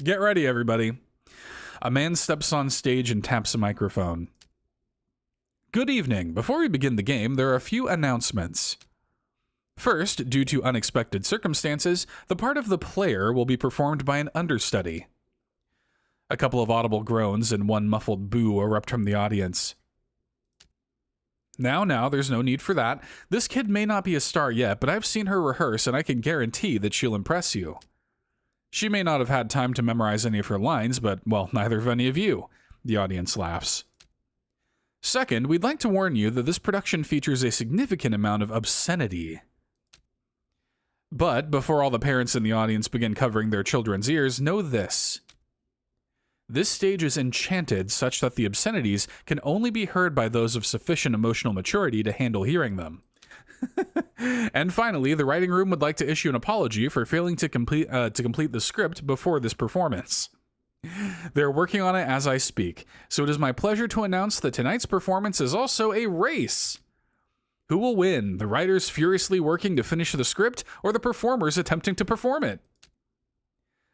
Get ready, everybody. A man steps on stage and taps a microphone. Good evening. Before we begin the game, there are a few announcements. First, due to unexpected circumstances, the part of the player will be performed by an understudy. A couple of audible groans and one muffled boo erupt from the audience. Now, there's no need for that. This kid may not be a star yet, but I've seen her rehearse and I can guarantee that she'll impress you. She may not have had time to memorize any of her lines, but, well, neither have any of you. The audience laughs. Second, we'd like to warn you that this production features a significant amount of obscenity. But before all the parents in the audience begin covering their children's ears, know this. This stage is enchanted such that the obscenities can only be heard by those of sufficient emotional maturity to handle hearing them. And finally, the writing room would like to issue an apology for failing to complete the script before this performance. They're working on it as I speak, so it is my pleasure to announce that tonight's performance is also a race. Who will win, the writers furiously working to finish the script or the performers attempting to perform it?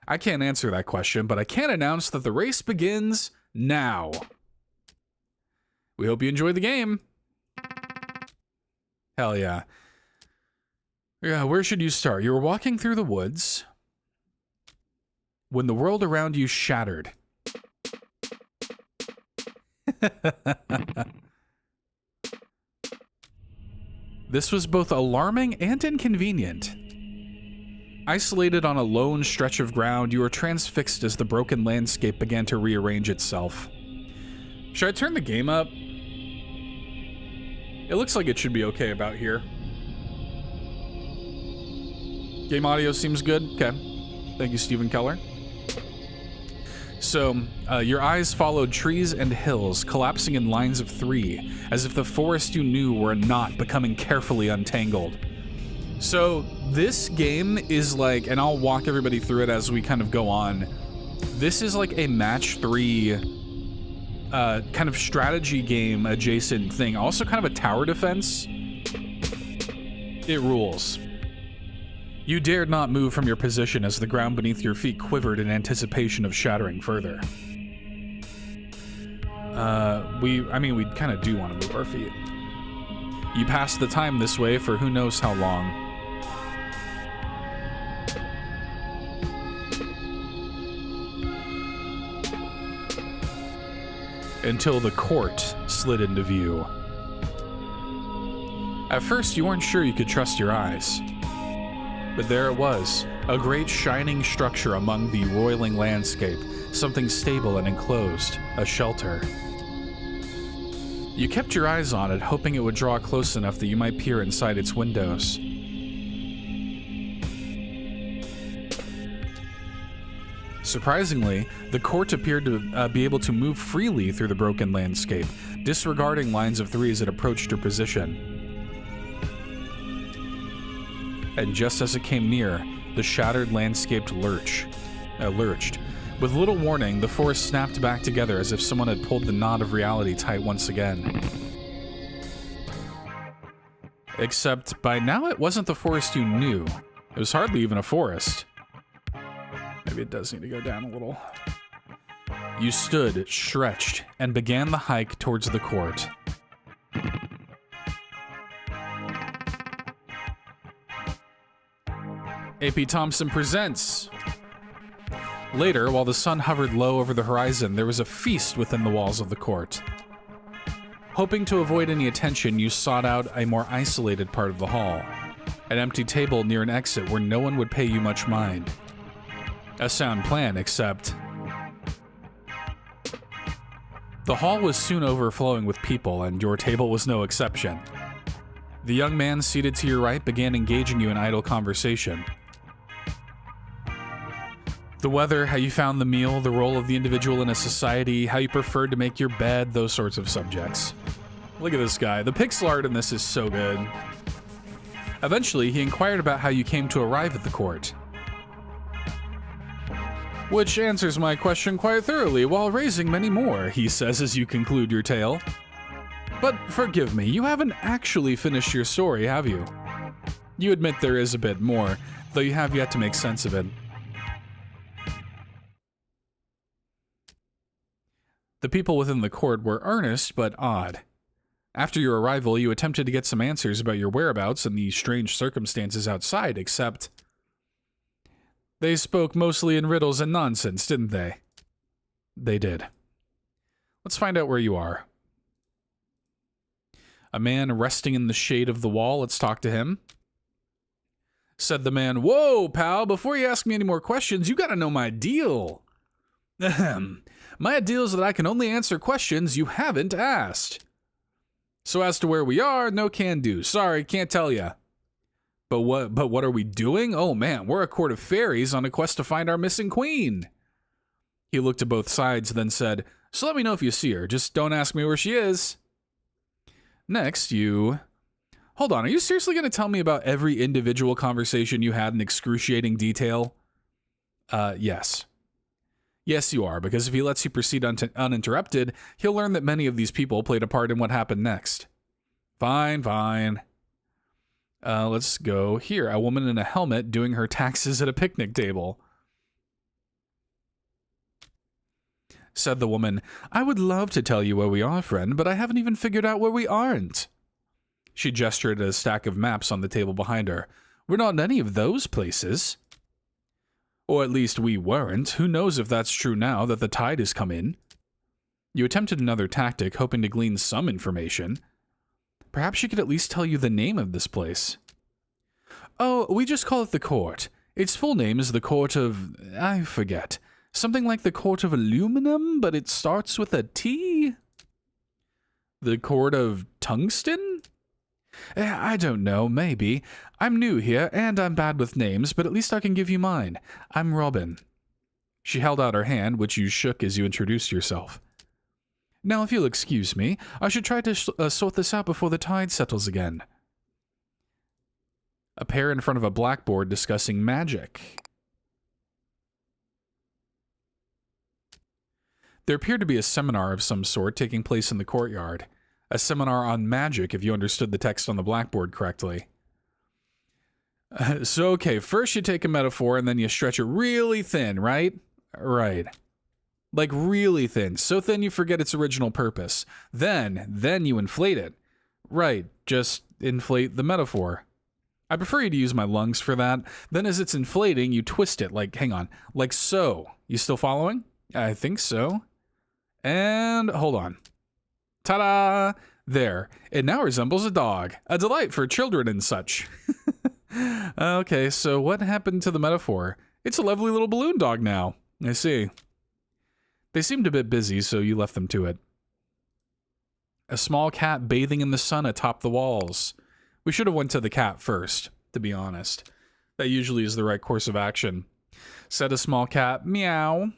I can't answer that question, but I can announce that the race begins now. We hope you enjoy the game. Hell yeah. Yeah, where should you start? You were walking through the woods when the world around you shattered. This was both alarming and inconvenient. Isolated on a lone stretch of ground, you were transfixed as the broken landscape began to rearrange itself. Should I turn the game up? It looks like it should be okay about here. Game audio seems good? Okay. Thank you, Stephen Keller. So, your eyes followed trees and hills, collapsing in lines of 3, as if the forest you knew were a knot becoming carefully untangled. So, this game is like, and I'll walk everybody through it as we kind of go on. This is like a match 3 kind of strategy game adjacent thing. Also kind of a tower defense. It rules. You dared not move from your position as the ground beneath your feet quivered in anticipation of shattering further. We kind of do want to move our feet. You passed the time this way for who knows how long. Until the court slid into view. At first, you weren't sure you could trust your eyes. But there it was, a great shining structure among the roiling landscape, something stable and enclosed, a shelter. You kept your eyes on it, hoping it would draw close enough that you might peer inside its windows. Surprisingly, the court appeared to be able to move freely through the broken landscape, disregarding lines of 3 as it approached your position. And just as it came near, the shattered landscape lurched. With little warning, the forest snapped back together as if someone had pulled the knot of reality tight once again. Except by now it wasn't the forest you knew. It was hardly even a forest. Maybe it does need to go down a little. You stood, stretched, and began the hike towards the court. AP Thompson presents. Later, while the sun hovered low over the horizon, there was a feast within the walls of the court. Hoping to avoid any attention, you sought out a more isolated part of the hall, an empty table near an exit where no one would pay you much mind. A sound plan, except the hall was soon overflowing with people, and your table was no exception. The young man seated to your right began engaging you in idle conversation. The weather, how you found the meal, the role of the individual in a society, how you preferred to make your bed, those sorts of subjects. Look at this guy. The pixel art in this is so good. Eventually, he inquired about how you came to arrive at the court. Which answers my question quite thoroughly while raising many more, he says as you conclude your tale. But forgive me, you haven't actually finished your story, have you? You admit there is a bit more, though you have yet to make sense of it. The people within the court were earnest but odd. After your arrival, you attempted to get some answers about your whereabouts and the strange circumstances outside, except they spoke mostly in riddles and nonsense, didn't they? They did. Let's find out where you are. A man resting in the shade of the wall. Let's talk to him. Said the man, "Whoa, pal, before you ask me any more questions, you gotta know my deal." Ahem. My deal is that I can only answer questions you haven't asked. So as to where we are, no can do. Sorry, can't tell ya. But what are we doing? Oh man, we're a court of fairies on a quest to find our missing queen. He looked to both sides, then said, "So let me know if you see her. Just don't ask me where she is." Next, you... Hold on, are you seriously going to tell me about every individual conversation you had in excruciating detail? Yes. Yes, you are, because if he lets you proceed uninterrupted, he'll learn that many of these people played a part in what happened next. Fine, fine. Let's go here. A woman in a helmet doing her taxes at a picnic table. Said the woman, "I would love to tell you where we are, friend, but I haven't even figured out where we aren't." She gestured at a stack of maps on the table behind her. "We're not in any of those places." Or at least we weren't. Who knows if that's true now that the tide has come in? You attempted another tactic, hoping to glean some information. Perhaps she could at least tell you the name of this place. "Oh, we just call it the court. Its full name is the Court of... I forget. Something like the Court of Aluminum, but it starts with a T? The Court of Tungsten? I don't know, maybe. I'm new here, and I'm bad with names, but at least I can give you mine. I'm Robin." She held out her hand, which you shook as you introduced yourself. "Now, if you'll excuse me, I should try to sort this out before the tide settles again." A pair in front of a blackboard discussing magic. There appeared to be a seminar of some sort taking place in the courtyard. A seminar on magic, if you understood the text on the blackboard correctly. So, okay, first you take a metaphor and then you stretch it really thin, right? Right. Like really thin. So thin you forget its original purpose. Then you inflate it. Right, just inflate the metaphor. I prefer you to use my lungs for that. Then as it's inflating, you twist it, like, hang on, like so. You still following? I think so. And hold on. Ta-da! There. It now resembles a dog. A delight for children and such. Okay, so what happened to the metaphor? It's a lovely little balloon dog now. I see. They seemed a bit busy, so you left them to it. A small cat bathing in the sun atop the walls. We should have went to the cat first, to be honest. That usually is the right course of action. Said a small cat, "Meow."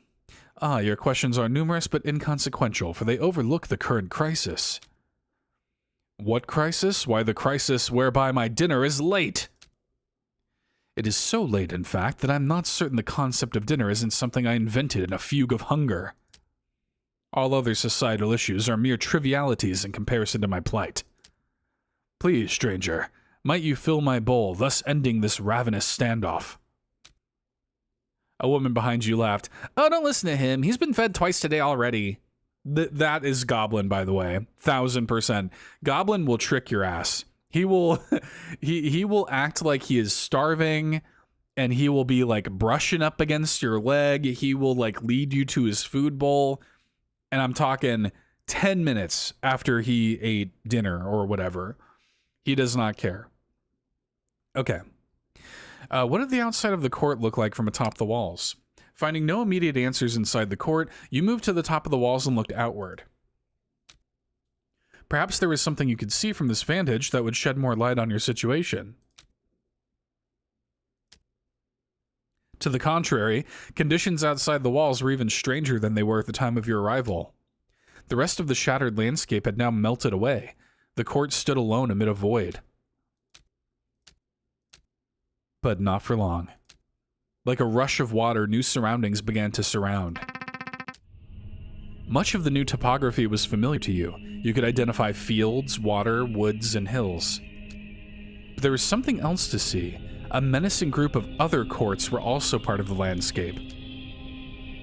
"Ah, your questions are numerous but inconsequential, for they overlook the current crisis." "What crisis? Why, the crisis whereby my dinner is late." "It is so late, in fact, that I'm not certain the concept of dinner isn't something I invented in a fugue of hunger. All other societal issues are mere trivialities in comparison to my plight. Please, stranger, might you fill my bowl, thus ending this ravenous standoff." A woman behind you laughed. "Oh, don't listen to him. He's been fed twice today already." That is Goblin, by the way. 1000%. Goblin will trick your ass. He will he will act like he is starving, and he will be like brushing up against your leg. He will like lead you to his food bowl. And I'm talking 10 minutes after he ate dinner or whatever. He does not care. Okay. What did the outside of the court look like from atop the walls? Finding no immediate answers inside the court, you moved to the top of the walls and looked outward. Perhaps there was something you could see from this vantage that would shed more light on your situation. To the contrary, conditions outside the walls were even stranger than they were at the time of your arrival. The rest of the shattered landscape had now melted away. The court stood alone amid a void. But not for long. Like a rush of water, new surroundings began to surround. Much of the new topography was familiar to you. You could identify fields, water, woods, and hills. But there was something else to see. A menacing group of other courts were also part of the landscape.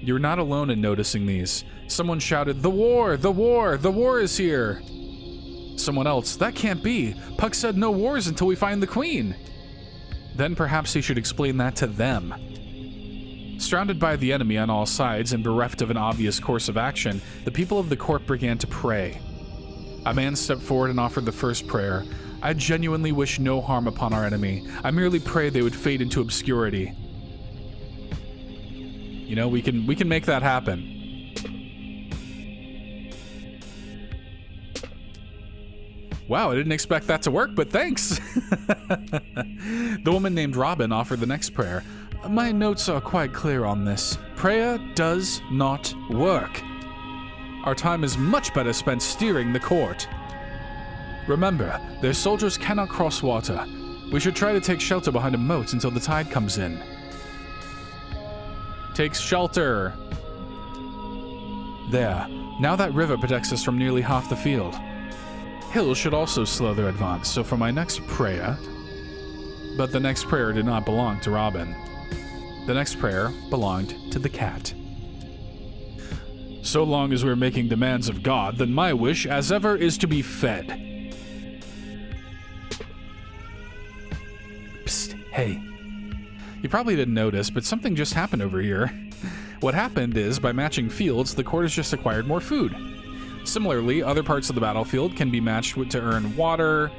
You're not alone in noticing these. Someone shouted, "The war! The war! The war is here!" Someone else, "That can't be! Puck said no wars until we find the queen!" Then perhaps he should explain that to them. Surrounded by the enemy on all sides and bereft of an obvious course of action, the people of the court began to pray. A man stepped forward and offered the first prayer. "I genuinely wish no harm upon our enemy. I merely pray they would fade into obscurity." You know, we can make that happen. Wow, I didn't expect that to work, but thanks. The woman named Robin offered the next prayer. "My notes are quite clear on this. Prayer does not work. Our time is much better spent steering the court. Remember, their soldiers cannot cross water. We should try to take shelter behind a moat until the tide comes in." Takes shelter. There. Now that river protects us from nearly half the field. Hills should also slow their advance, so for my next prayer... But the next prayer did not belong to Robin. The next prayer belonged to the cat. "So long as we're making demands of God, then my wish, as ever, is to be fed." Psst, hey. You probably didn't notice, but something just happened over here. What happened is, by matching fields, the court has just acquired more food. Similarly, other parts of the battlefield can be matched to earn water.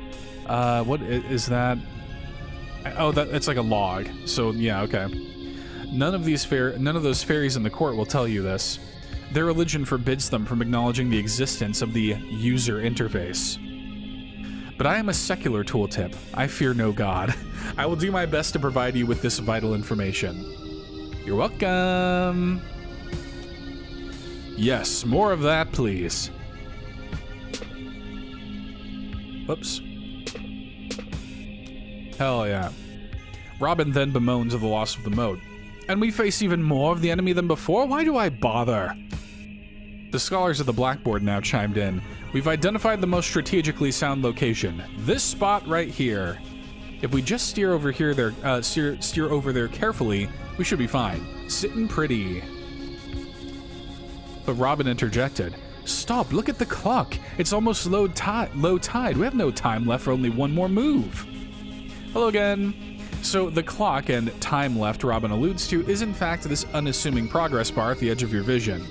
What is that? Oh, it's like a log. So, yeah, okay. None of those fairies in the court will tell you this. Their religion forbids them from acknowledging the existence of the user interface. But I am a secular tooltip. I fear no god. I will do my best to provide you with this vital information. You're welcome. Yes, more of that, please. Whoops. Hell yeah. Robin then bemoans of the loss of the moat. "And we face even more of the enemy than before? Why do I bother?" The scholars at the blackboard now chimed in. "We've identified the most strategically sound location. This spot right here. If we just steer over there carefully, we should be fine. Sitting pretty." But Robin interjected. "Stop, look at the clock. It's almost low tide. We have no time left for only one more move." Hello again. So the clock and time left Robin alludes to is in fact this unassuming progress bar at the edge of your vision.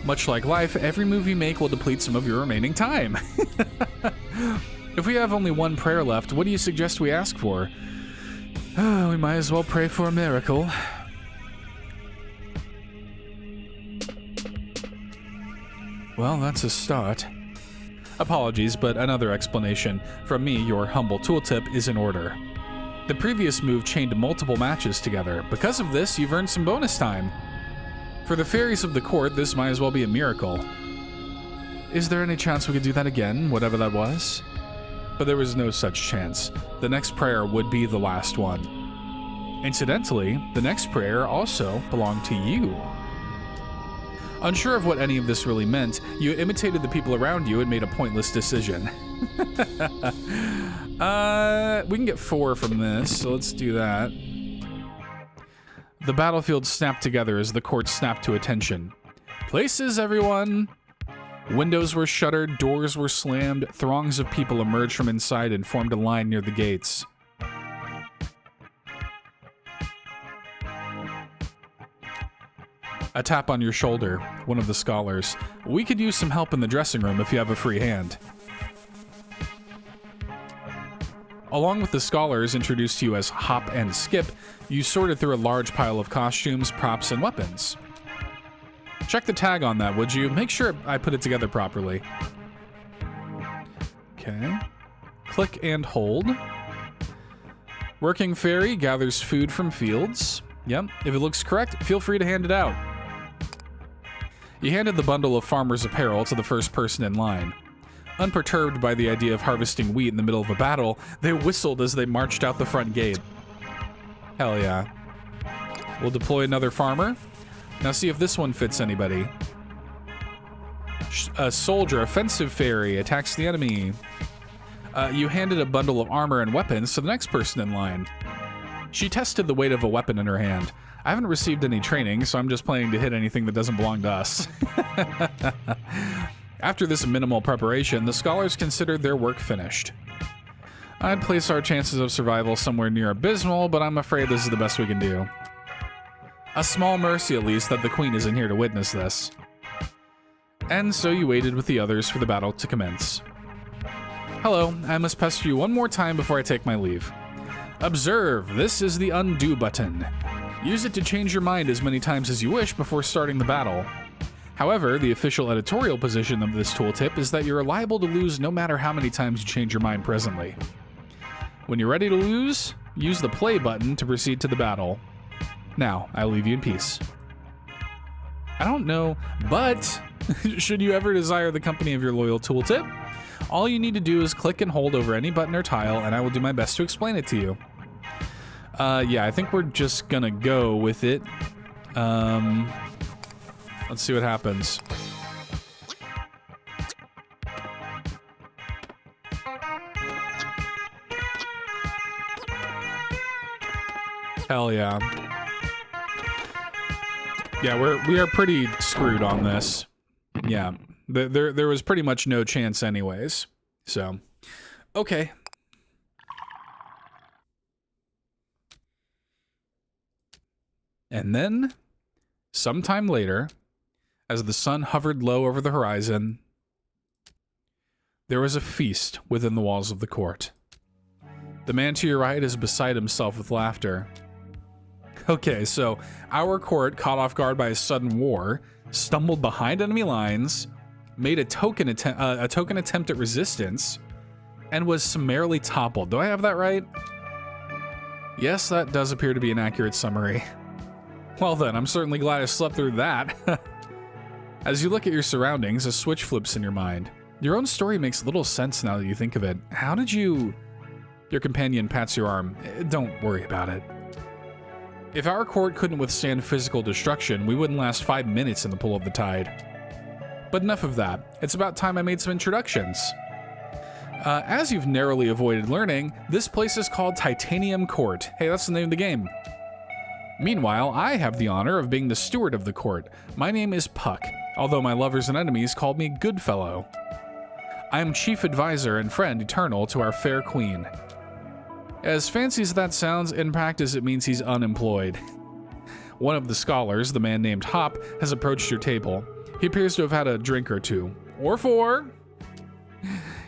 Much like life, every move you make will deplete some of your remaining time. If we have only one prayer left, what do you suggest we ask for? We might as well pray for a miracle. Well, that's a start. Apologies, but another explanation from me, your humble tooltip, is in order. The previous move chained multiple matches together. Because of this, you've earned some bonus time. For the fairies of the court, this might as well be a miracle. Is there any chance we could do that again, whatever that was? But there was no such chance. The next prayer would be the last one. Incidentally, the next prayer also belonged to you. Unsure of what any of this really meant, you imitated the people around you and made a pointless decision. We can get 4 from this, so let's do that. The battlefield snapped together as the court snapped to attention. Places, everyone! Windows were shuttered, doors were slammed, throngs of people emerged from inside and formed a line near the gates. A tap on your shoulder, one of the scholars. We could use some help in the dressing room if you have a free hand. Along with the scholars introduced to you as Hop and Skip, you sorted through a large pile of costumes, props, and weapons. Check the tag on that, would you? Make sure I put it together properly. Okay. Click and hold. Working fairy gathers food from fields. Yep, if it looks correct, feel free to hand it out. You handed the bundle of farmer's apparel to the first person in line. Unperturbed by the idea of harvesting wheat in the middle of a battle, they whistled as they marched out the front gate. Hell yeah. We'll deploy another farmer. Now see if this one fits anybody. A soldier, offensive fairy, attacks the enemy. You handed a bundle of armor and weapons to the next person in line. She tested the weight of a weapon in her hand. I haven't received any training, so I'm just planning to hit anything that doesn't belong to us. After this minimal preparation, the scholars considered their work finished. I'd place our chances of survival somewhere near abysmal, but I'm afraid this is the best we can do. A small mercy, at least, that the queen isn't here to witness this. And so you waited with the others for the battle to commence. Hello, I must pester you one more time before I take my leave. Observe, this is the undo button. Use it to change your mind as many times as you wish before starting the battle. However, the official editorial position of this tooltip is that you're liable to lose no matter how many times you change your mind presently. When you're ready to lose, use the play button to proceed to the battle. Now, I leave you in peace. I don't know, but should you ever desire the company of your loyal tooltip, all you need to do is click and hold over any button or tile, and I will do my best to explain it to you. Yeah, I think we're just gonna go with it. Let's see what happens. Hell yeah. Yeah, we are pretty screwed on this. Yeah, there was pretty much no chance anyways. So, okay. And then, sometime later, as the sun hovered low over the horizon, there was a feast within the walls of the court. The man to your right is beside himself with laughter. Okay, so our court, caught off guard by a sudden war, stumbled behind enemy lines, made a token attempt at resistance, and was summarily toppled. Do I have that right? Yes, that does appear to be an accurate summary. Well then, I'm certainly glad I slept through that. As you look at your surroundings, a switch flips in your mind. Your own story makes little sense now that you think of it. How did you... Your companion pats your arm. Don't worry about it. If our court couldn't withstand physical destruction, we wouldn't last 5 minutes in the pull of the tide. But enough of that. It's about time I made some introductions. As you've narrowly avoided learning, this place is called Titanium Court. Hey, that's the name of the game. Meanwhile, I have the honor of being the steward of the court. My name is Puck, although my lovers and enemies called me Goodfellow. I am chief advisor and friend eternal to our fair queen. As fancy as that sounds, in practice it means he's unemployed. One of the scholars, the man named Hop, has approached your table. He appears to have had a drink or two. Or 4.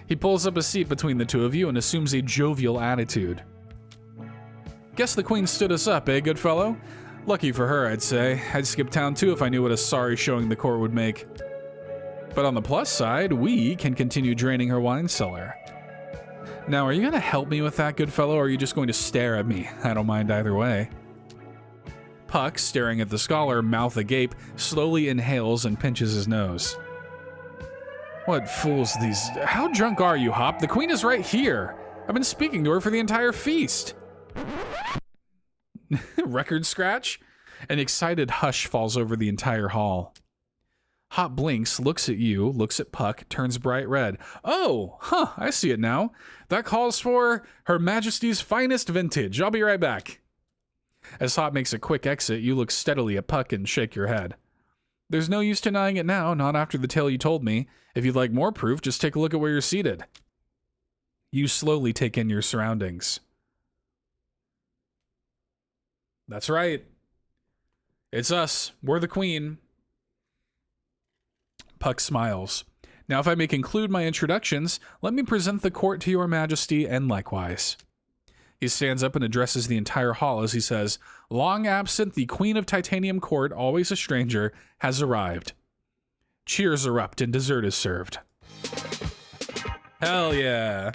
He pulls up a seat between the two of you and assumes a jovial attitude. Guess the queen stood us up, eh, good fellow? Lucky for her, I'd say. I'd skip town too if I knew what a sorry showing the court would make. But on the plus side, we can continue draining her wine cellar. Now, are you gonna help me with that, good fellow, or are you just going to stare at me? I don't mind either way. Puck, staring at the scholar, mouth agape, slowly inhales and pinches his nose. What fools these... How drunk are you, Hop? The queen is right here. I've been speaking to her for the entire feast. Record scratch? An excited hush falls over the entire hall. Hop blinks, looks at you, looks at Puck, turns bright red. Oh, huh, I see it now. That calls for Her Majesty's finest vintage. I'll be right back. As Hop makes a quick exit, you look steadily at Puck and shake your head. There's no use denying it now, not after the tale you told me. If you'd like more proof, just take a look at where you're seated. You slowly take in your surroundings. That's right. It's us. We're the queen. Puck smiles. Now, if I may conclude my introductions, let me present the court to your majesty and likewise. He stands up and addresses the entire hall as he says, long absent, the queen of Titanium Court, always a stranger, has arrived. Cheers erupt and dessert is served. Hell yeah.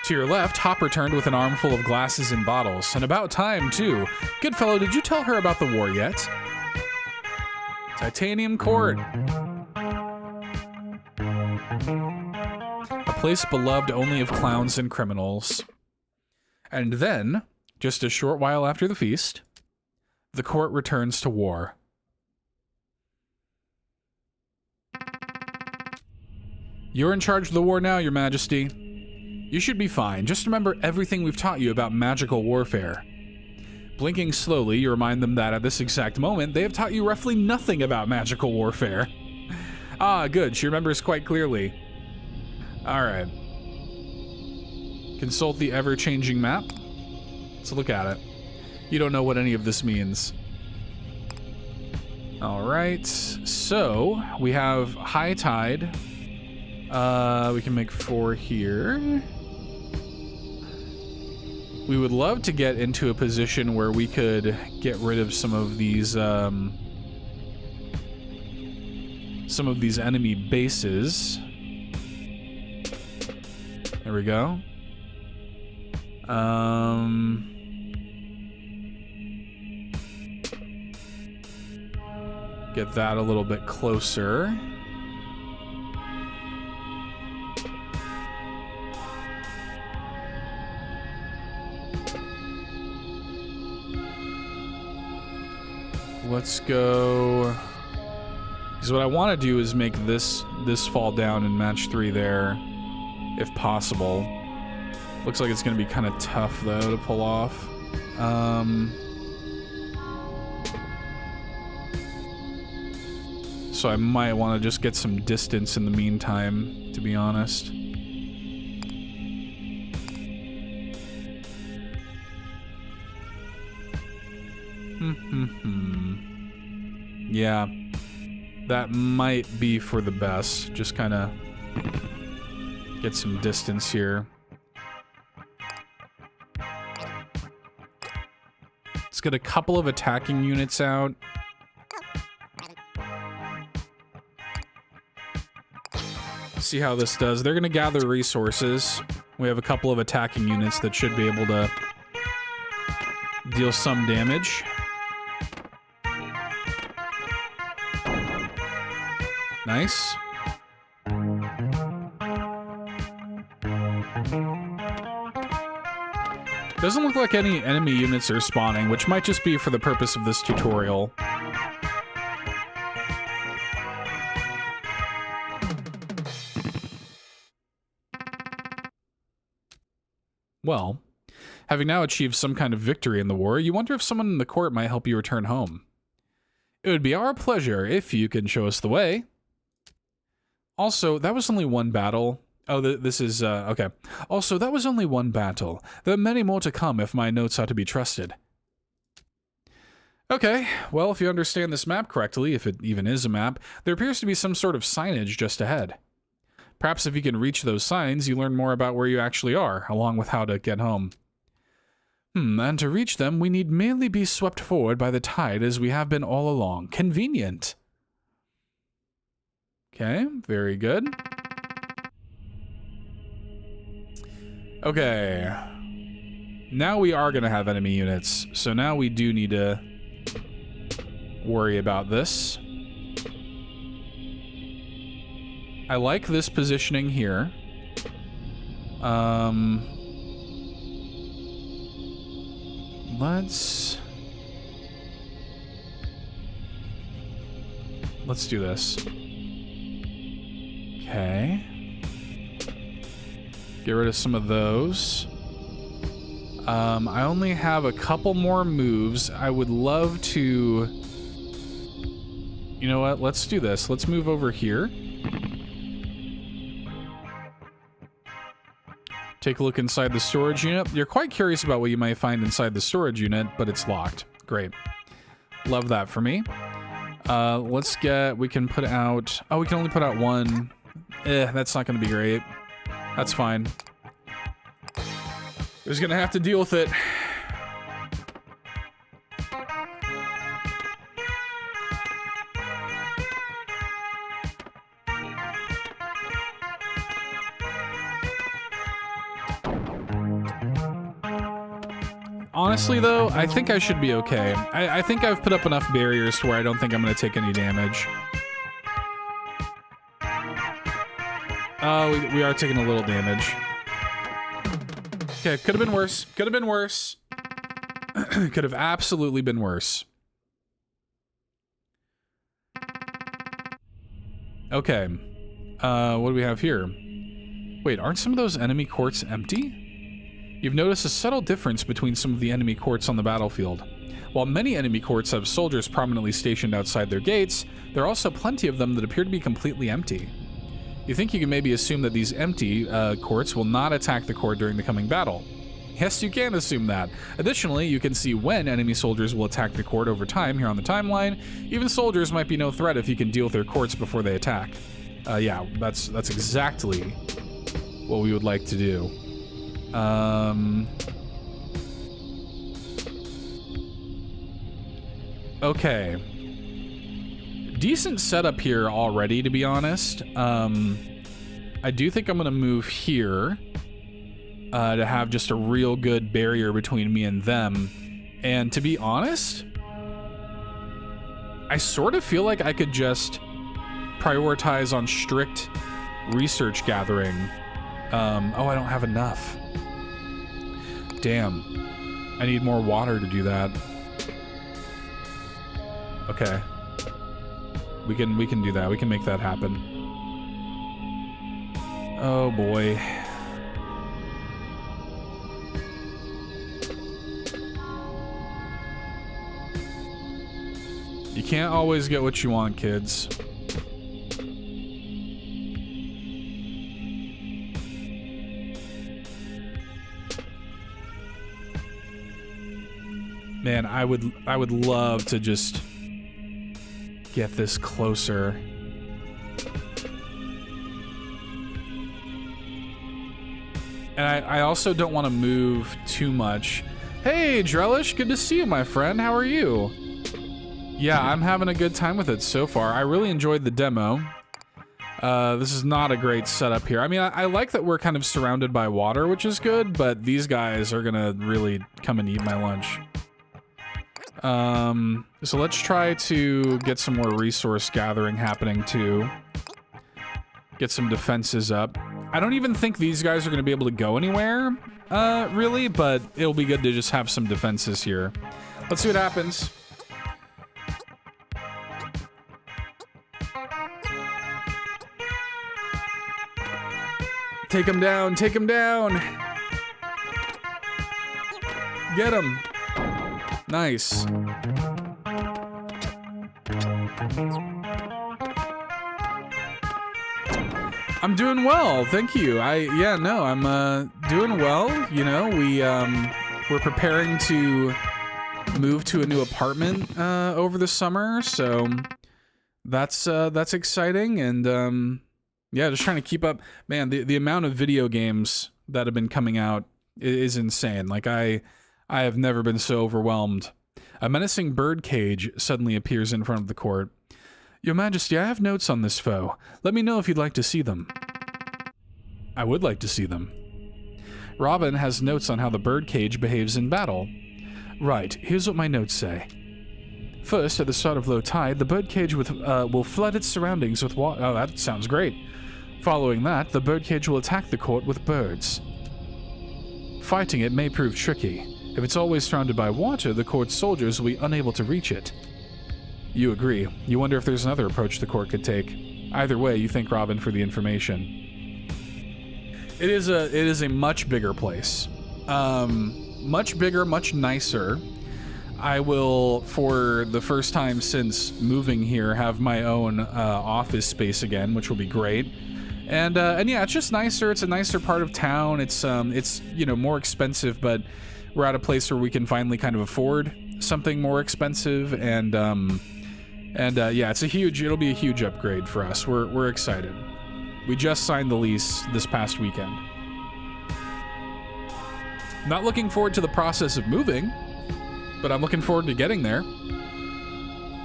To your left, Hop returned with an armful of glasses and bottles, and about time, too. Good fellow, did you tell her about the war yet? Titanium Court. A place beloved only of clowns and criminals. And then, just a short while after the feast, the court returns to war. You're in charge of the war now, Your Majesty. You should be fine. Just remember everything we've taught you about magical warfare. Blinking slowly, you remind them that at this exact moment, they have taught you roughly nothing about magical warfare. Ah, good. She remembers quite clearly. Alright. Consult the ever-changing map. Let's look at it. You don't know what any of this means. Alright, so we have high tide. We can make 4 here. We would love to get into a position where we could get rid of some of these enemy bases. There we go. Get that a little bit closer. Let's go. Because what I want to do is make this fall down in match 3 there, if possible. Looks like it's going to be kind of tough though to pull off. So I might want to just get some distance in the meantime, to be honest. Yeah, that might be for the best. Just kind of get some distance here. Let's get a couple of attacking units out. See how this does. They're going to gather resources. We have a couple of attacking units that should be able to deal some damage. Nice. Doesn't look like any enemy units are spawning, which might just be for the purpose of this tutorial. Well, having now achieved some kind of victory in the war, you wonder if someone in the court might help you return home. It would be our pleasure if you can show us the way. Also, that was only one battle. Oh, this is, okay. Also, that was only one battle. There are many more to come if my notes are to be trusted. Okay, well, if you understand this map correctly, if it even is a map, there appears to be some sort of signage just ahead. Perhaps if you can reach those signs, you learn more about where you actually are, along with how to get home. And to reach them, we need merely be swept forward by the tide as we have been all along. Convenient. Okay, very good. Okay. Now we are going to have enemy units, so now we do need to worry about this. I like this positioning here. Let's do this. Okay. Get rid of some of those. I only have a couple more moves. I would love to... You know what? Let's do this. Let's move over here. Take a look inside the storage unit. You're quite curious about what you might find inside the storage unit, but it's locked. Great. Love that for me. Let's get... We can put out... Oh, we can only put out one. That's not going to be great. That's fine. Who's going to have to deal with it? Honestly, though, I think I should be okay. I think I've put up enough barriers to where I don't think I'm going to take any damage. We are taking a little damage. Okay, could have been worse. Could have been worse. Could have absolutely been worse. Okay. What do we have here? Wait, aren't some of those enemy courts empty? You've noticed a subtle difference between some of the enemy courts on the battlefield. While many enemy courts have soldiers prominently stationed outside their gates, there are also plenty of them that appear to be completely empty. You think you can maybe assume that these empty courts will not attack the court during the coming battle. Yes, you can assume that. Additionally, you can see when enemy soldiers will attack the court over time here on the timeline. Even soldiers might be no threat if you can deal with their courts before they attack. Yeah, that's exactly what we would like to do. Okay. Decent setup here already, to be honest. I do think I'm gonna move here to have just a real good barrier between me and them. And to be honest, I sort of feel like I could just prioritize on strict research gathering. Oh, I don't have enough. Damn. I need more water to do that. Okay. We can do that. We can make that happen. Oh boy. You can't always get what you want, kids. Man, I would love to just get this closer. And I also don't want to move too much. Hey, Drellish, good to see you, my friend. How are you? Yeah, I'm having a good time with it so far. I really enjoyed the demo. This is not a great setup here. I mean, I like that we're kind of surrounded by water, which is good, but these guys are gonna really come and eat my lunch. So let's try to get some more resource gathering happening too. Get some defenses up. I don't even think these guys are gonna be able to go anywhere, really, but it'll be good to just have some defenses here. Let's see what happens. Take him down, take him down. Get him. Nice. I'm doing well, thank you. I'm doing well. You know, we're preparing to move to a new apartment over the summer, so that's exciting. And yeah, just trying to keep up. Man, the amount of video games that have been coming out is insane. Like I have never been so overwhelmed. A menacing bird cage suddenly appears in front of the court. Your Majesty, I have notes on this foe. Let me know if you'd like to see them. I would like to see them. Robin has notes on how the bird cage behaves in battle. Right, here's what my notes say. First, at the start of low tide, the bird cage will flood its surroundings with water. Oh, that sounds great. Following that, the bird cage will attack the court with birds. Fighting it may prove tricky. If it's always surrounded by water, the court's soldiers will be unable to reach it. You agree. You wonder if there's another approach the court could take. Either way, you thank Robin for the information. It is a much bigger place. Much bigger, much nicer. I will, for the first time since moving here, have my own office space again, which will be great. And yeah, it's just nicer. It's a nicer part of town. It's you know, more expensive, but we're at a place where we can finally kind of afford something more expensive. And yeah, it'll be a huge upgrade for us. We're excited. We just signed the lease this past weekend. Not looking forward to the process of moving, but I'm looking forward to getting there.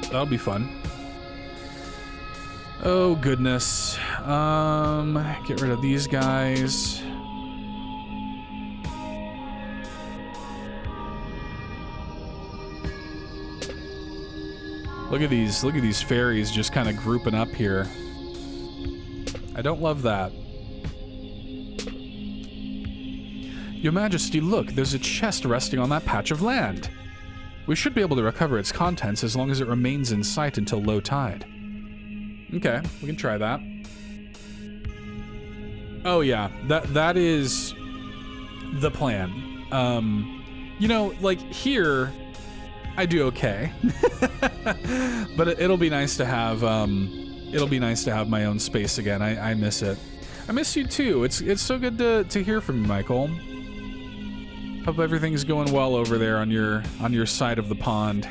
That'll be fun. Oh, goodness. Get rid of these guys. Look at these fairies just kind of grouping up here. I don't love that. Your Majesty, look, there's a chest resting on that patch of land. We should be able to recover its contents as long as it remains in sight until low tide. Okay, we can try that. Oh yeah, that is the plan. You know, like here, I do okay, but it'll be nice to have my own space again. I miss it. I miss you too. It's so good to hear from you, Michael. Hope everything's going well over there on your side of the pond.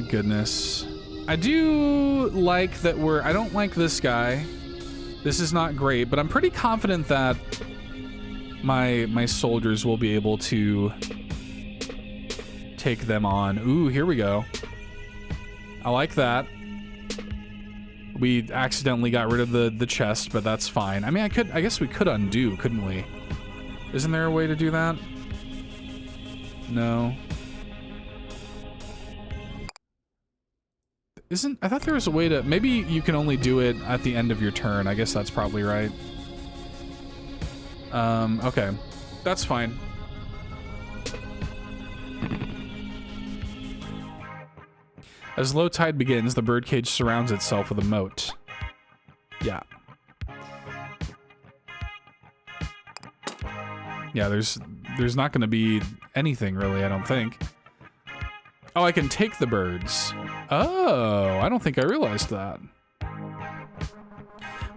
Goodness. I do like that I don't like this guy. This is not great, but I'm pretty confident that my soldiers will be able to take them on. Ooh, here we go. I like that. We accidentally got rid of the chest, but that's fine. I mean, I guess we could undo, couldn't we? Isn't there a way to do that? No. I thought there was a way to, maybe you can only do it at the end of your turn. I guess that's probably right. Okay. That's fine. As low tide begins, the birdcage surrounds itself with a moat. Yeah. Yeah, there's not going to be anything really, I don't think. Oh, I can take the birds. Oh, I don't think I realized that.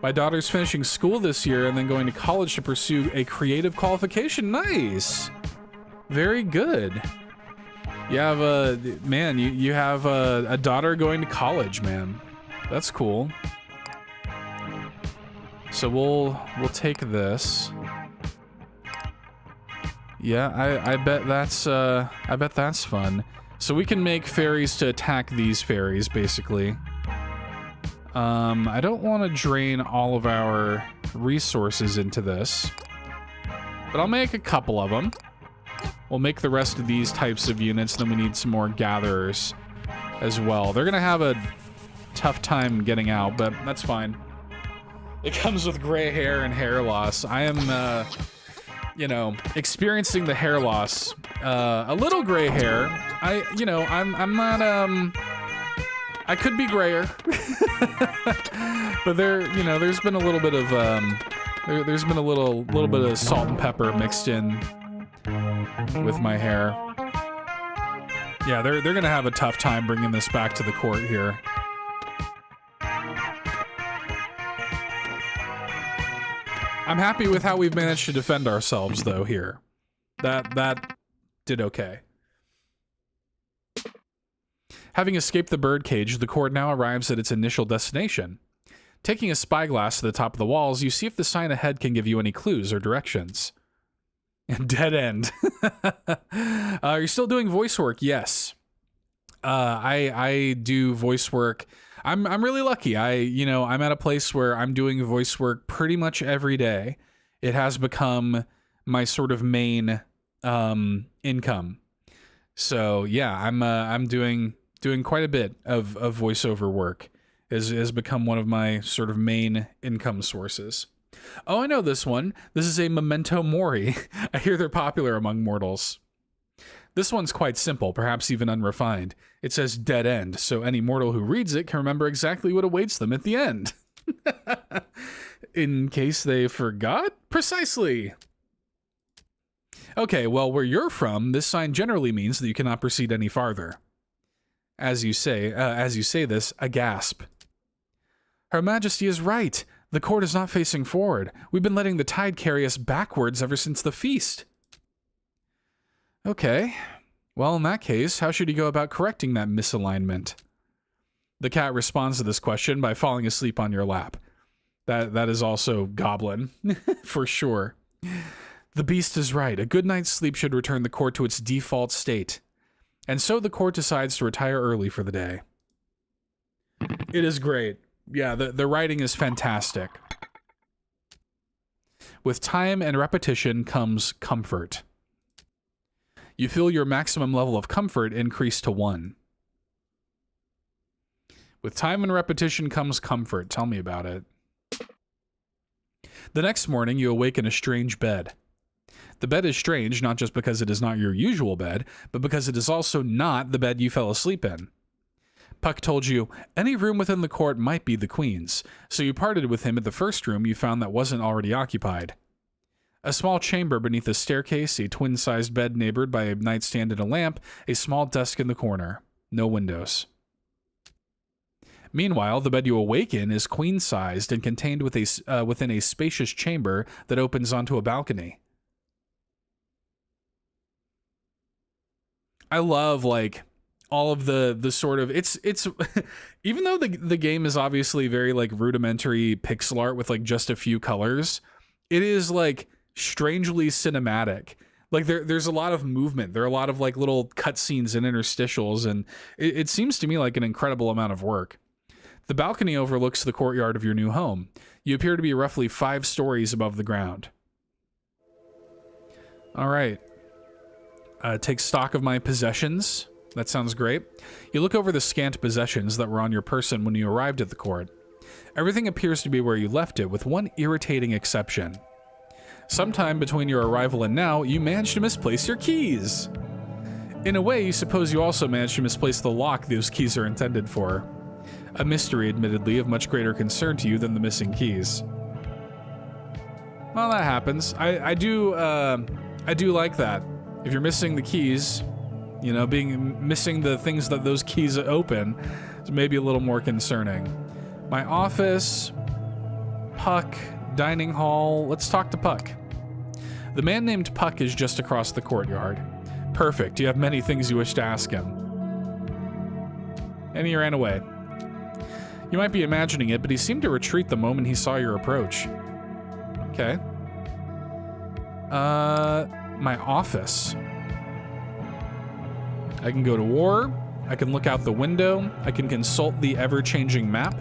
My daughter's finishing school this year and then going to college to pursue a creative qualification. Nice. Very good. You have you have a daughter going to college, man. That's cool. So we'll take this. Yeah, I bet that's fun. So we can make fairies to attack these fairies, basically. I don't want to drain all of our resources into this, but I'll make a couple of them. We'll make the rest of these types of units, then we need some more gatherers as well. They're gonna have a tough time getting out, but that's fine. It comes with gray hair and hair loss. I am, you know, experiencing the hair loss. A little gray hair. I'm not, I could be grayer. But there's been a little bit of, there's been a little bit of salt and pepper mixed in with my hair. Yeah, they're gonna have a tough time bringing this back to the court here. I'm happy with how we've managed to defend ourselves, though, here. That did okay. Having escaped the birdcage, the court now arrives at its initial destination. Taking a spyglass to the top of the walls, you see if the sign ahead can give you any clues or directions. Dead end. You're still doing voice work? Yes. I do voice work. I'm really lucky. I'm at a place where I'm doing voice work pretty much every day. It has become my sort of main income. So yeah, I'm doing quite a bit of voiceover work. Has become one of my sort of main income sources. Oh, I know this one. This is a memento mori. I hear they're popular among mortals. This one's quite simple, perhaps even unrefined. It says dead end, so any mortal who reads it can remember exactly what awaits them at the end. In case they forgot? Precisely. Okay, well, where you're from, this sign generally means that you cannot proceed any farther. As you say this, a gasp. Her Majesty is right. The court is not facing forward. We've been letting the tide carry us backwards ever since the feast. Okay. Well, in that case, how should he go about correcting that misalignment? The cat responds to this question by falling asleep on your lap. That is also goblin, for sure. The beast is right. A good night's sleep should return the court to its default state. And so the court decides to retire early for the day. It is great. Yeah, the writing is fantastic. With time and repetition comes comfort. You feel your maximum level of comfort increase to 1. With time and repetition comes comfort. Tell me about it. The next morning, you awake in a strange bed. The bed is strange not just because it is not your usual bed, but because it is also not the bed you fell asleep in. Puck told you any room within the court might be the queen's, so you parted with him at the first room you found that wasn't already occupied. A small chamber beneath a staircase, a twin-sized bed neighbored by a nightstand and a lamp, a small desk in the corner. No windows. Meanwhile, the bed you awake in is queen-sized and contained within a spacious chamber that opens onto a balcony. I love, like, all of the sort of it's even though the game is obviously very like rudimentary pixel art with like just a few colors, it is like strangely cinematic. Like there's a lot of movement. There are a lot of like little cutscenes and interstitials, and it seems to me like an incredible amount of work. The balcony overlooks the courtyard of your new home. You appear to be roughly 5 stories above the ground. All right. Take stock of my possessions. That sounds great. You look over the scant possessions that were on your person when you arrived at the court. Everything appears to be where you left it, with one irritating exception. Sometime between your arrival and now, you managed to misplace your keys. In a way, you suppose you also managed to misplace the lock those keys are intended for. A mystery, admittedly, of much greater concern to you than the missing keys. Well, that happens. I do like that. If you're missing the keys, you know, missing the things that those keys open is maybe a little more concerning. My office, Puck, dining hall. Let's talk to Puck. The man named Puck is just across the courtyard. Perfect. You have many things you wish to ask him. And he ran away. You might be imagining it, but he seemed to retreat the moment he saw your approach. Okay. My office. I can go to war. I can look out the window. I can consult the ever-changing map.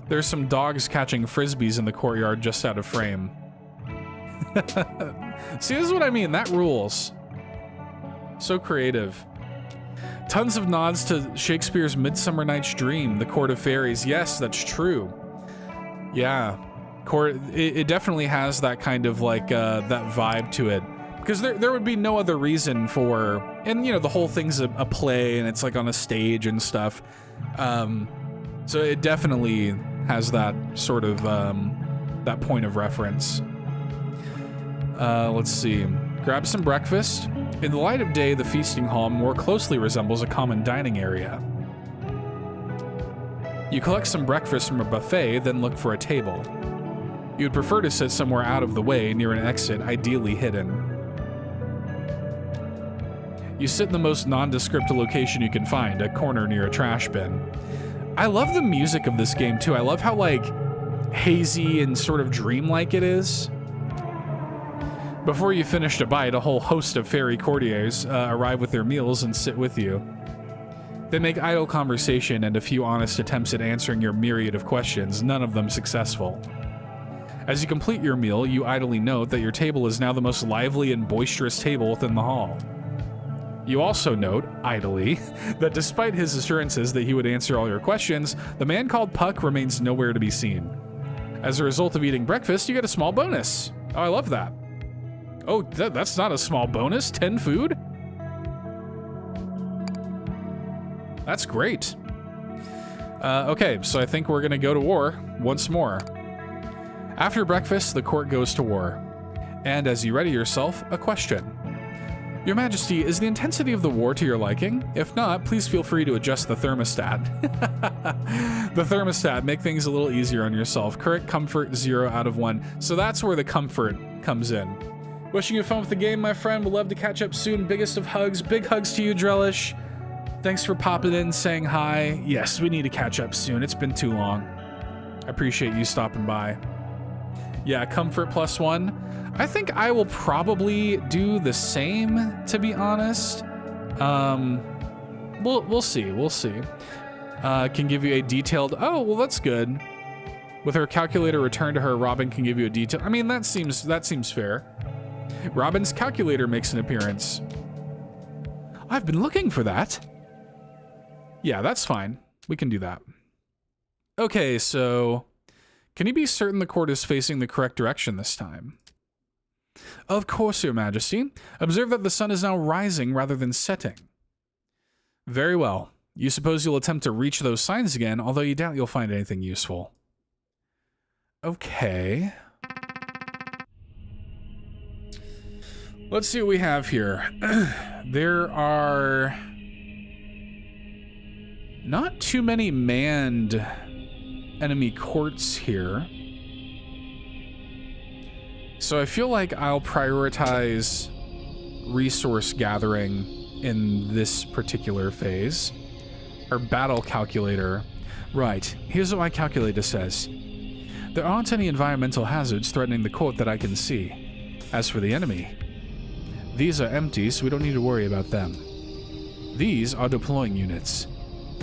There's some dogs catching frisbees in the courtyard just out of frame. See, this is what I mean. That rules. So creative. Tons of nods to Shakespeare's Midsummer Night's Dream, The Court of Fairies. Yes, that's true. Yeah. It definitely has that kind of like that vibe to it. Because there would be no other reason for, and you know, the whole thing's a play and it's like on a stage and stuff. So it definitely has that sort of, that point of reference. Let's see. Grab some breakfast. In the light of day, the feasting hall more closely resembles a common dining area. You collect some breakfast from a buffet, then look for a table. You'd prefer to sit somewhere out of the way, near an exit, ideally hidden. You sit in the most nondescript location you can find, a corner near a trash bin. I love the music of this game too. I love how like hazy and sort of dreamlike it is. Before you finish to bite, a whole host of fairy courtiers arrive with their meals and sit with you. They make idle conversation and a few honest attempts at answering your myriad of questions, none of them successful. As you complete your meal, you idly note that your table is now the most lively and boisterous table within the hall. You also note, idly, that despite his assurances that he would answer all your questions, the man called Puck remains nowhere to be seen. As a result of eating breakfast, you get a small bonus. Oh, I love that. Oh, that's not a small bonus. 10 food? That's great. Okay, so I think we're gonna go to war once more. After breakfast, the court goes to war. And as you ready yourself, a question. Your Majesty, is the intensity of the war to your liking? If not, please feel free to adjust the thermostat. The thermostat, make things a little easier on yourself. Current comfort, 0 out of 1. So that's where the comfort comes in. Wishing you fun with the game, my friend. Would love to catch up soon. Biggest of hugs. Big hugs to you, Drellish. Thanks for popping in, saying hi. Yes, we need to catch up soon. It's been too long. I appreciate you stopping by. Yeah, comfort +1. I think I will probably do the same, to be honest. We'll see. We'll see. Can give you a detailed. Oh, well, that's good. With her calculator returned to her, Robin can give you a detail. I mean, that seems fair. Robin's calculator makes an appearance. I've been looking for that. Yeah, that's fine. We can do that. Okay, so can you be certain the court is facing the correct direction this time? Of course, Your Majesty. Observe that the sun is now rising rather than setting. Very well. You suppose you'll attempt to reach those signs again, although you doubt you'll find anything useful. Okay. Let's see what we have here. There are not too many manned enemy courts here. So I feel like I'll prioritize resource gathering in this particular phase. Or battle calculator. Right, here's what my calculator says. There aren't any environmental hazards threatening the court that I can see. As for the enemy, these are empty, so we don't need to worry about them. These are deploying units.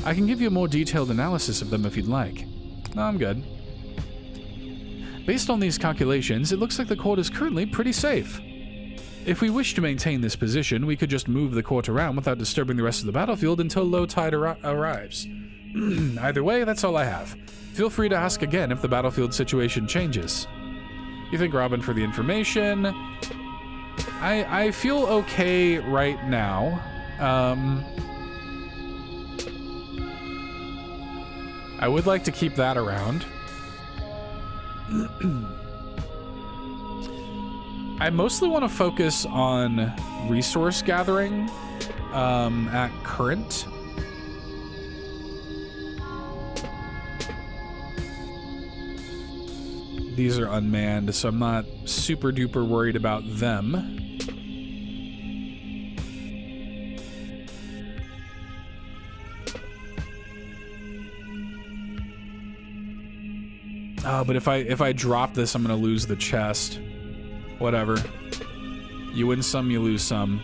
I can give you a more detailed analysis of them if you'd like. No, I'm good. Based on these calculations, it looks like the court is currently pretty safe. If we wish to maintain this position, we could just move the court around without disturbing the rest of the battlefield until low tide arrives. Either way, that's all I have. Feel free to ask again if the battlefield situation changes. You thank Robin for the information. I feel okay right now. I would like to keep that around. I mostly want to focus on resource gathering at current. These are unmanned, so I'm not super duper worried about them. But if I drop this, I'm gonna lose the chest. Whatever. You win some, you lose some.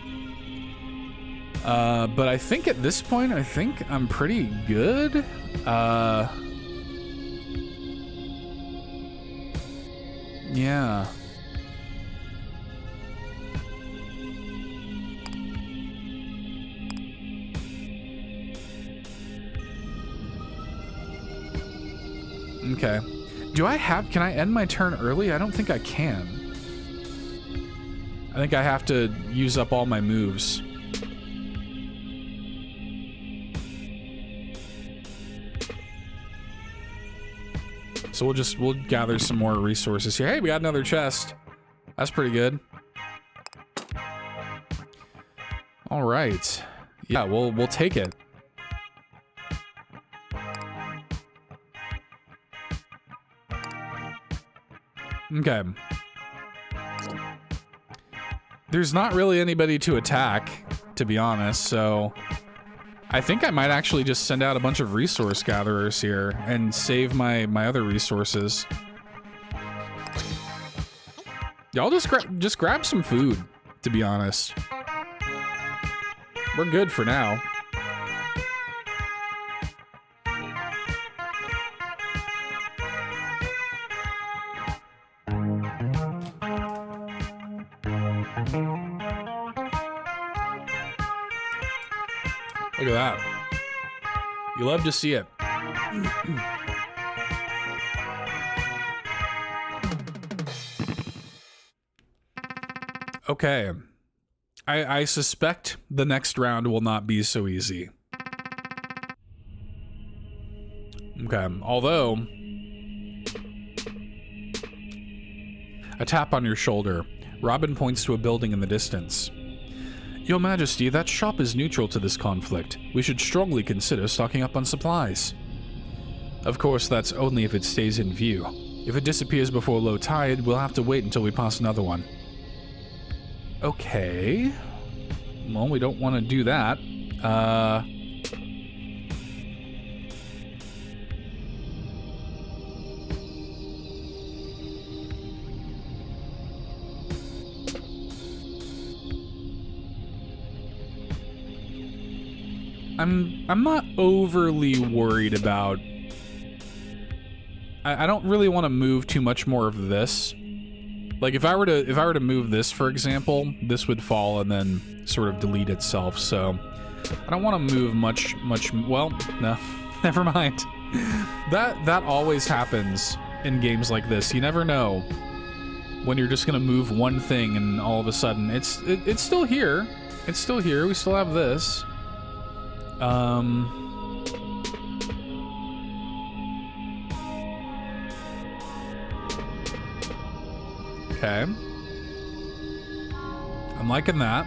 But I think at this point, I think I'm pretty good. Yeah. Okay. Can I end my turn early? I don't think I can. I think I have to use up all my moves. So we'll gather some more resources here. Hey, we got another chest. That's pretty good. All right. Yeah, we'll take it. Okay. There's not really anybody to attack, to be honest, so I think I might actually just send out a bunch of resource gatherers here and save my other resources. Y'all just grab some food, to be honest. We're good for now. Look at that. You love to see it. Okay. I suspect the next round will not be so easy. Okay, although a tap on your shoulder. Robin points to a building in the distance. Your Majesty, that shop is neutral to this conflict. We should strongly consider stocking up on supplies. Of course, that's only if it stays in view. If it disappears before low tide, we'll have to wait until we pass another one. Okay. Well, we don't want to do that. I'm not overly worried about... I don't really want to move too much more of this. Like if I were to move this, for example, this would fall and then sort of delete itself. So I don't want to move much. Well, no, never mind. That always happens in games like this. You never know when you're just gonna move one thing and all of a sudden it's still here. It's still here. We still have this. Okay. I'm liking that.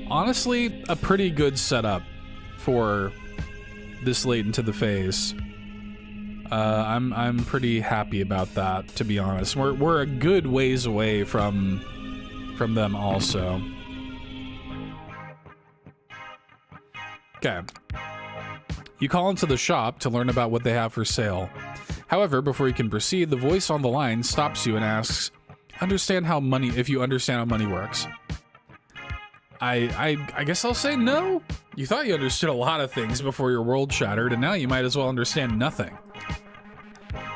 Honestly, a pretty good setup for this late into the phase. I'm pretty happy about that, to be honest. We're a good ways away from them also. Okay. You call into the shop to learn about what they have for sale. However, before you can proceed, the voice on the line stops you and asks, if you understand how money works. I guess I'll say no. You thought you understood a lot of things before your world shattered, and now you might as well understand nothing.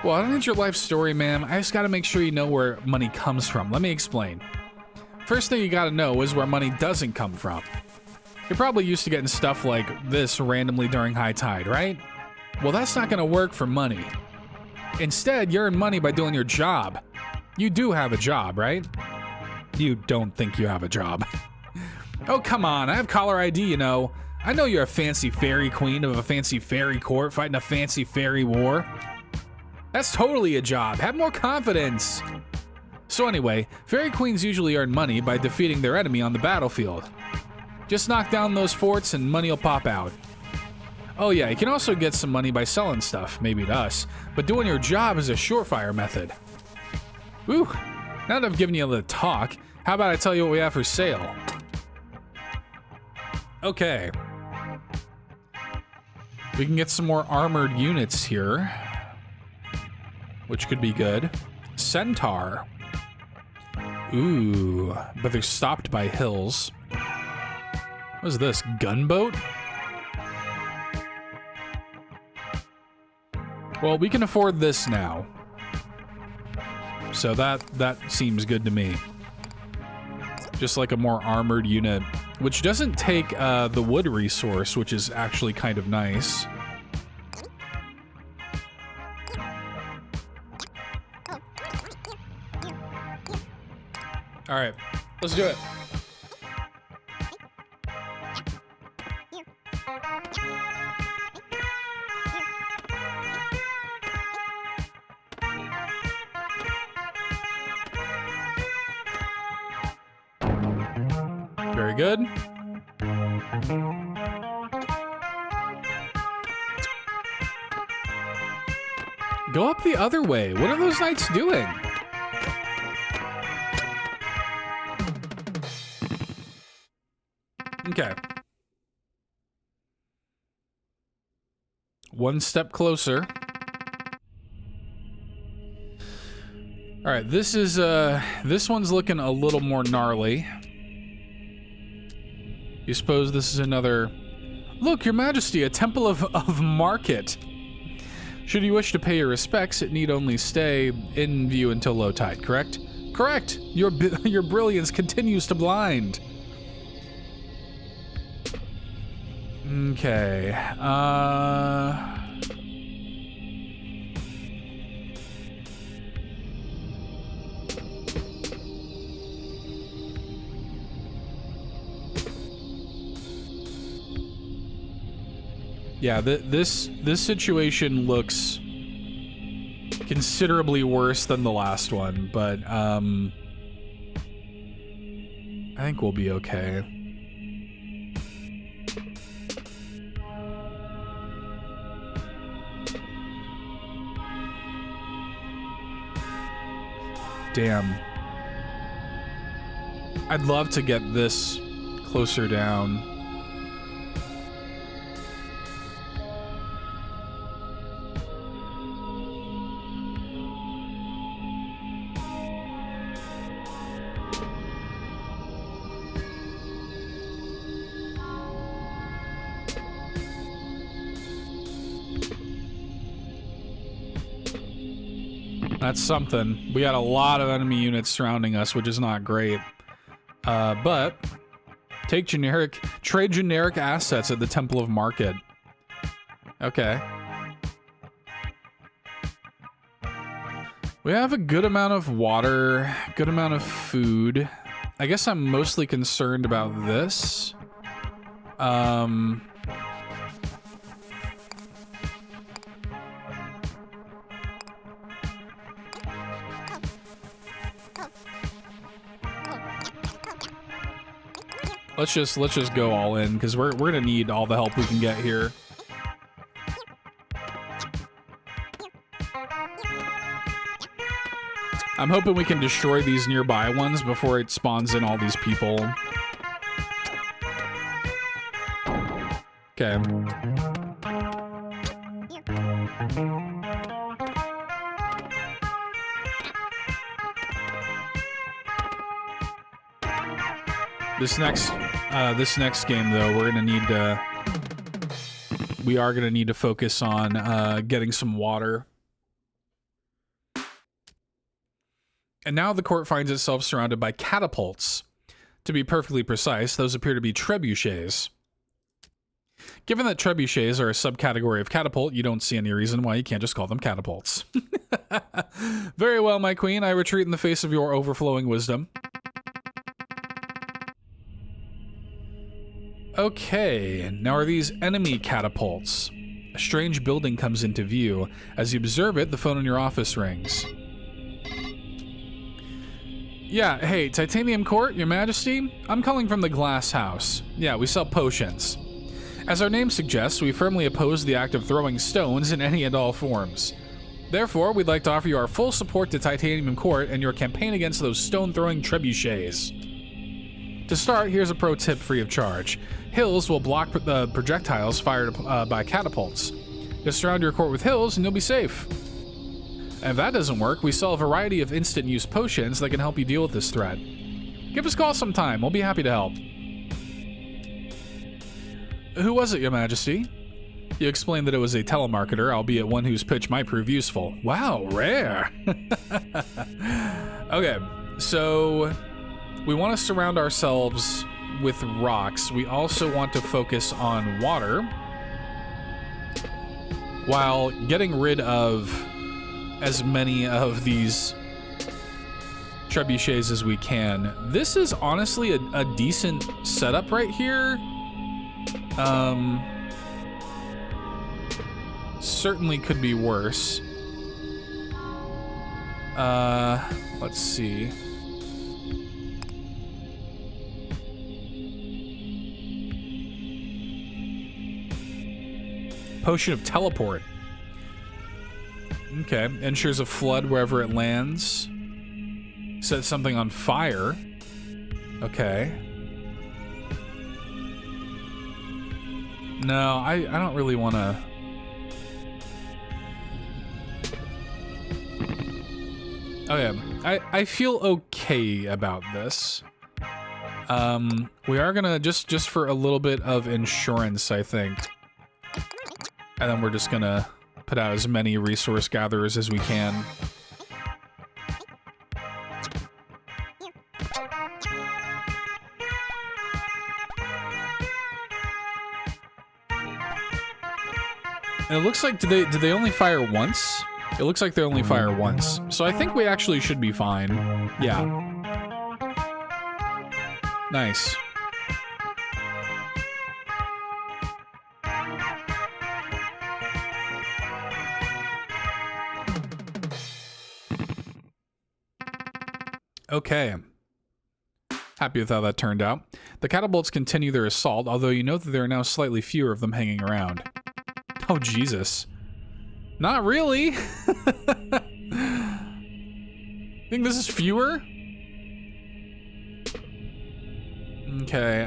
Well, I don't need your life story, ma'am. I just gotta make sure you know where money comes from. Let me explain. First thing you gotta know is where money doesn't come from. You're probably used to getting stuff like this randomly during high tide, right? Well, that's not gonna work for money. Instead, you earn money by doing your job. You do have a job, right? You don't think you have a job. Oh, come on, I have caller ID, you know. I know you're a fancy fairy queen of a fancy fairy court fighting a fancy fairy war. That's totally a job. Have more confidence. So anyway, fairy queens usually earn money by defeating their enemy on the battlefield. Just knock down those forts and money will pop out. Oh yeah, you can also get some money by selling stuff, maybe to us, but doing your job is a surefire method. Whew, now that I've given you the talk, how about I tell you what we have for sale? Okay. We can get some more armored units here, which could be good. Centaur. Ooh, but they're stopped by hills. What is this, gunboat? Well, we can afford this now. So that seems good to me. Just like a more armored unit, which doesn't take the wood resource, which is actually kind of nice. All right, let's do it. Very good. Go up the other way. What are those knights doing? Okay. One step closer. All right, this one's looking a little more gnarly. You suppose this is another... Look, your majesty, a temple of market. Should you wish to pay your respects, it need only stay in view until low tide, correct? Correct! Your brilliance continues to blind. Okay, yeah, this situation looks considerably worse than the last one, but I think we'll be okay. Damn. I'd love to get this closer down. That's something. We got a lot of enemy units surrounding us, which is not great. But trade generic assets at the Temple of Market. Okay. We have a good amount of water, good amount of food. I guess I'm mostly concerned about this. Let's just go all in, because we're gonna need all the help we can get here. I'm hoping we can destroy these nearby ones before it spawns in all these people. Okay. This next game though, we are gonna need to focus on getting some water. And now the court finds itself surrounded by catapults. To be perfectly precise, those appear to be trebuchets. Given that trebuchets are a subcategory of catapult, you don't see any reason why you can't just call them catapults. Very well, my queen. I retreat in the face of your overflowing wisdom. Okay, now are these enemy catapults? A strange building comes into view. As you observe it, the phone in your office rings. Yeah, hey, Titanium Court, Your Majesty? I'm calling from the Glass House. Yeah, we sell potions. As our name suggests, we firmly oppose the act of throwing stones in any and all forms. Therefore, we'd like to offer you our full support to Titanium Court and your campaign against those stone-throwing trebuchets. To start, here's a pro tip free of charge. Hills will block the projectiles fired by catapults. Just surround your court with hills and you'll be safe. And if that doesn't work, we sell a variety of instant use potions that can help you deal with this threat. Give us a call sometime, we'll be happy to help. Who was it, Your Majesty? You explained that it was a telemarketer, albeit one whose pitch might prove useful. Wow, rare. Okay, so we want to surround ourselves with rocks. We also want to focus on water while getting rid of as many of these trebuchets as we can. This is honestly a decent setup right here. Certainly could be worse. Let's see. Potion of teleport. Okay, ensures a flood wherever it lands. Set something on fire. Okay. No, I don't really want to. Okay, I feel okay about this. We are gonna just for a little bit of insurance, I think. And then we're just gonna put out as many resource gatherers as we can. And it looks like, did they only fire once? It looks like they only fire once. So I think we actually should be fine. Yeah. Nice. Okay. Happy with how that turned out. The catapults continue their assault, although you note that there are now slightly fewer of them hanging around. Oh, Jesus. Not really. Think this is fewer? Okay,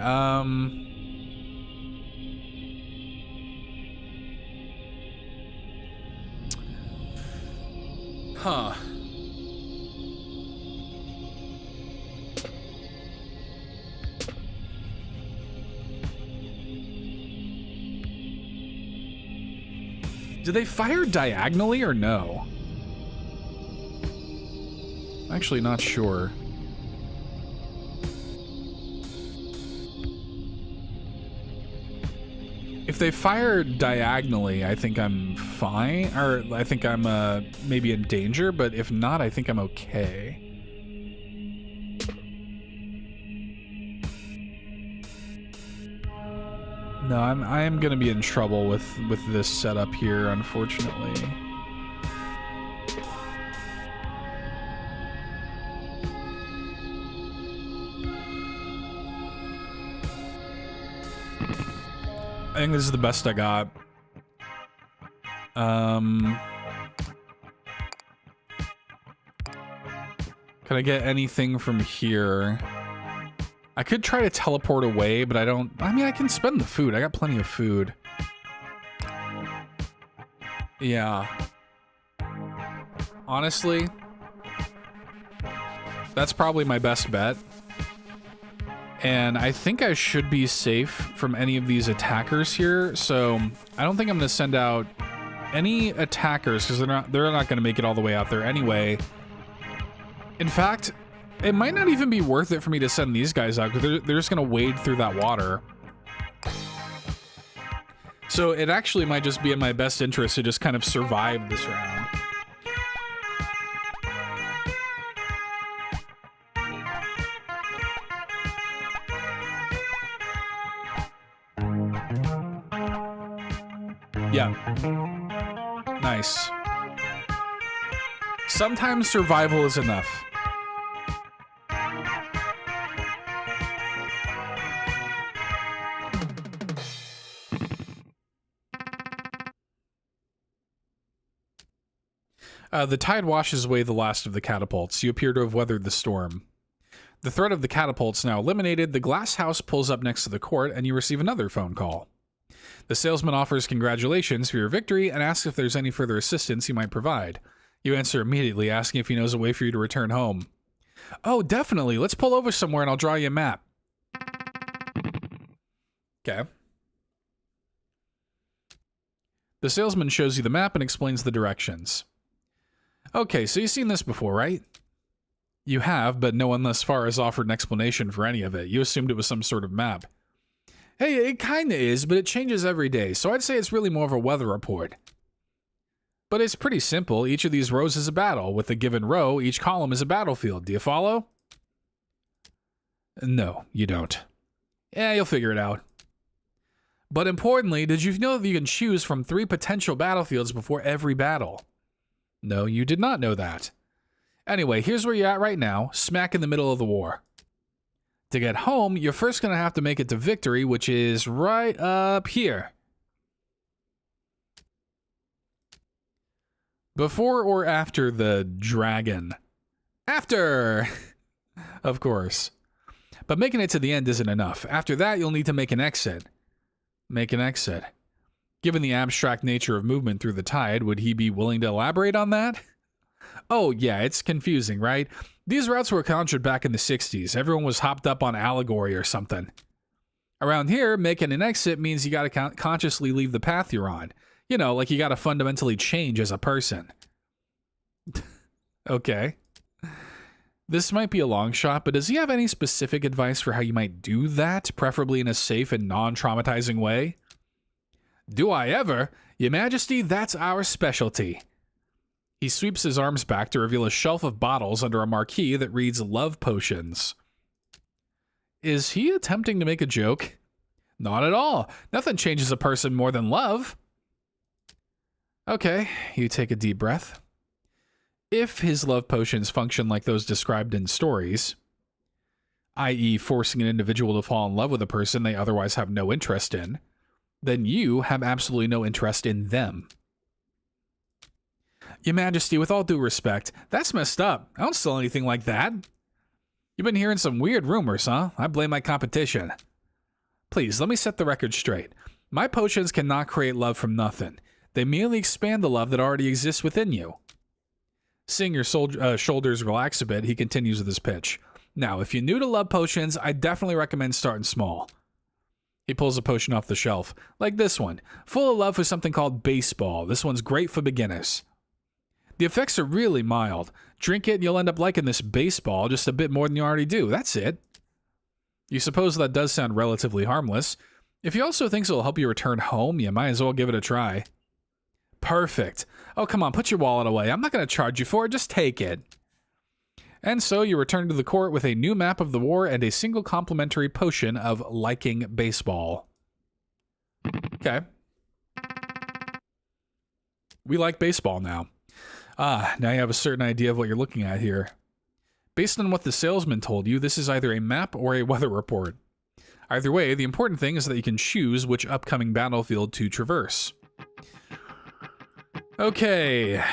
Huh. Do they fire diagonally or no? I'm actually not sure. If they fire diagonally, I think I'm fine, or I think I'm maybe in danger, but if not, I think I'm okay. No, I am gonna be in trouble with this setup here, unfortunately. I think this is the best I got. Can I get anything from here? I could try to teleport away, but I don't... I mean, I can spend the food. I got plenty of food. Yeah. Honestly, that's probably my best bet. And I think I should be safe from any of these attackers here, so I don't think I'm going to send out any attackers because they're not going to make it all the way out there anyway. In fact, it might not even be worth it for me to send these guys out because they're just going to wade through that water. So it actually might just be in my best interest to just kind of survive this round. Yeah. Nice. Sometimes survival is enough. The tide washes away the last of the catapults. You appear to have weathered the storm. The threat of the catapults now eliminated, the glass house pulls up next to the court, and you receive another phone call. The salesman offers congratulations for your victory and asks if there's any further assistance he might provide. You answer immediately, asking if he knows a way for you to return home. Oh, definitely. Let's pull over somewhere and I'll draw you a map. Okay. The salesman shows you the map and explains the directions. Okay, so you've seen this before, right? You have, but no one thus far has offered an explanation for any of it. You assumed it was some sort of map. Hey, it kinda is, but it changes every day, so I'd say it's really more of a weather report. But it's pretty simple. Each of these rows is a battle. With a given row, each column is a battlefield. Do you follow? No, you don't. Yeah, you'll figure it out. But importantly, did you know that you can choose from 3 potential battlefields before every battle? No, you did not know that. Anyway, here's where you're at right now, smack in the middle of the war. To get home, you're first going to have to make it to victory, which is right up here. Before or after the dragon? After! Of course. But making it to the end isn't enough. After that, you'll need to make an exit. Make an exit. Given the abstract nature of movement through the tide, would he be willing to elaborate on that? Oh yeah, it's confusing, right? These routes were conjured back in the 60s. Everyone was hopped up on allegory or something. Around here, making an exit means you gotta consciously leave the path you're on. You know, like you gotta fundamentally change as a person. Okay. This might be a long shot, but does he have any specific advice for how you might do that, preferably in a safe and non-traumatizing way? Do I ever? Your Majesty, that's our specialty. He sweeps his arms back to reveal a shelf of bottles under a marquee that reads Love Potions. Is he attempting to make a joke? Not at all. Nothing changes a person more than love. Okay, you take a deep breath. If his love potions function like those described in stories, i.e. forcing an individual to fall in love with a person they otherwise have no interest in, then you have absolutely no interest in them. Your Majesty, with all due respect, that's messed up. I don't sell anything like that. You've been hearing some weird rumors, huh? I blame my competition. Please, let me set the record straight. My potions cannot create love from nothing. They merely expand the love that already exists within you. Seeing your shoulders relax a bit, he continues with his pitch. Now, if you're new to love potions, I definitely recommend starting small. He pulls a potion off the shelf, like this one, full of love for something called baseball. This one's great for beginners. The effects are really mild. Drink it and you'll end up liking this baseball just a bit more than you already do. That's it. You suppose that does sound relatively harmless. If you also think it'll help you return home, you might as well give it a try. Perfect. Oh, come on, put your wallet away. I'm not going to charge you for it. Just take it. And so you return to the court with a new map of the war and a single complimentary potion of liking baseball. Okay. We like baseball now. Now you have a certain idea of what you're looking at here. Based on what the salesman told you, this is either a map or a weather report. Either way, the important thing is that you can choose which upcoming battlefield to traverse. Okay.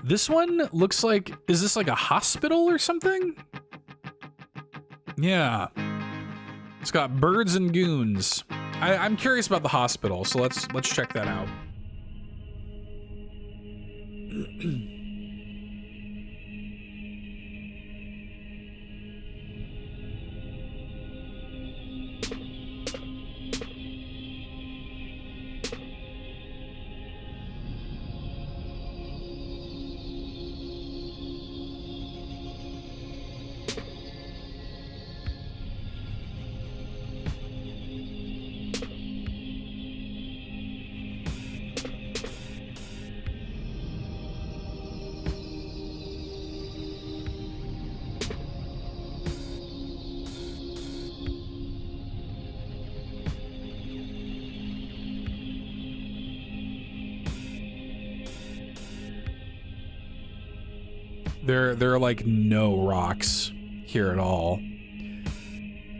This one looks like, is this like a hospital or something? Yeah. It's got birds and goons. I'm curious about the hospital, so let's check that out. There are like no rocks here at all,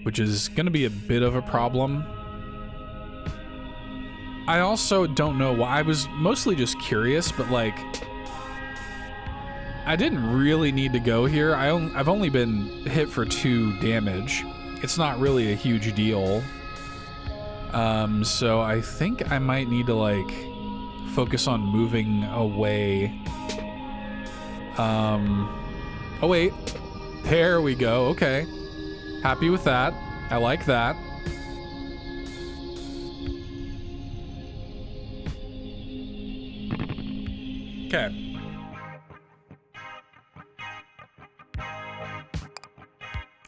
which is going to be a bit of a problem. I also don't know why. I was mostly just curious, but like, I didn't really need to go here. I've only been hit for 2 damage. It's not really a huge deal. So I think I might need to like focus on moving away. Oh wait, there we go. Okay, happy with that. I like that. Okay.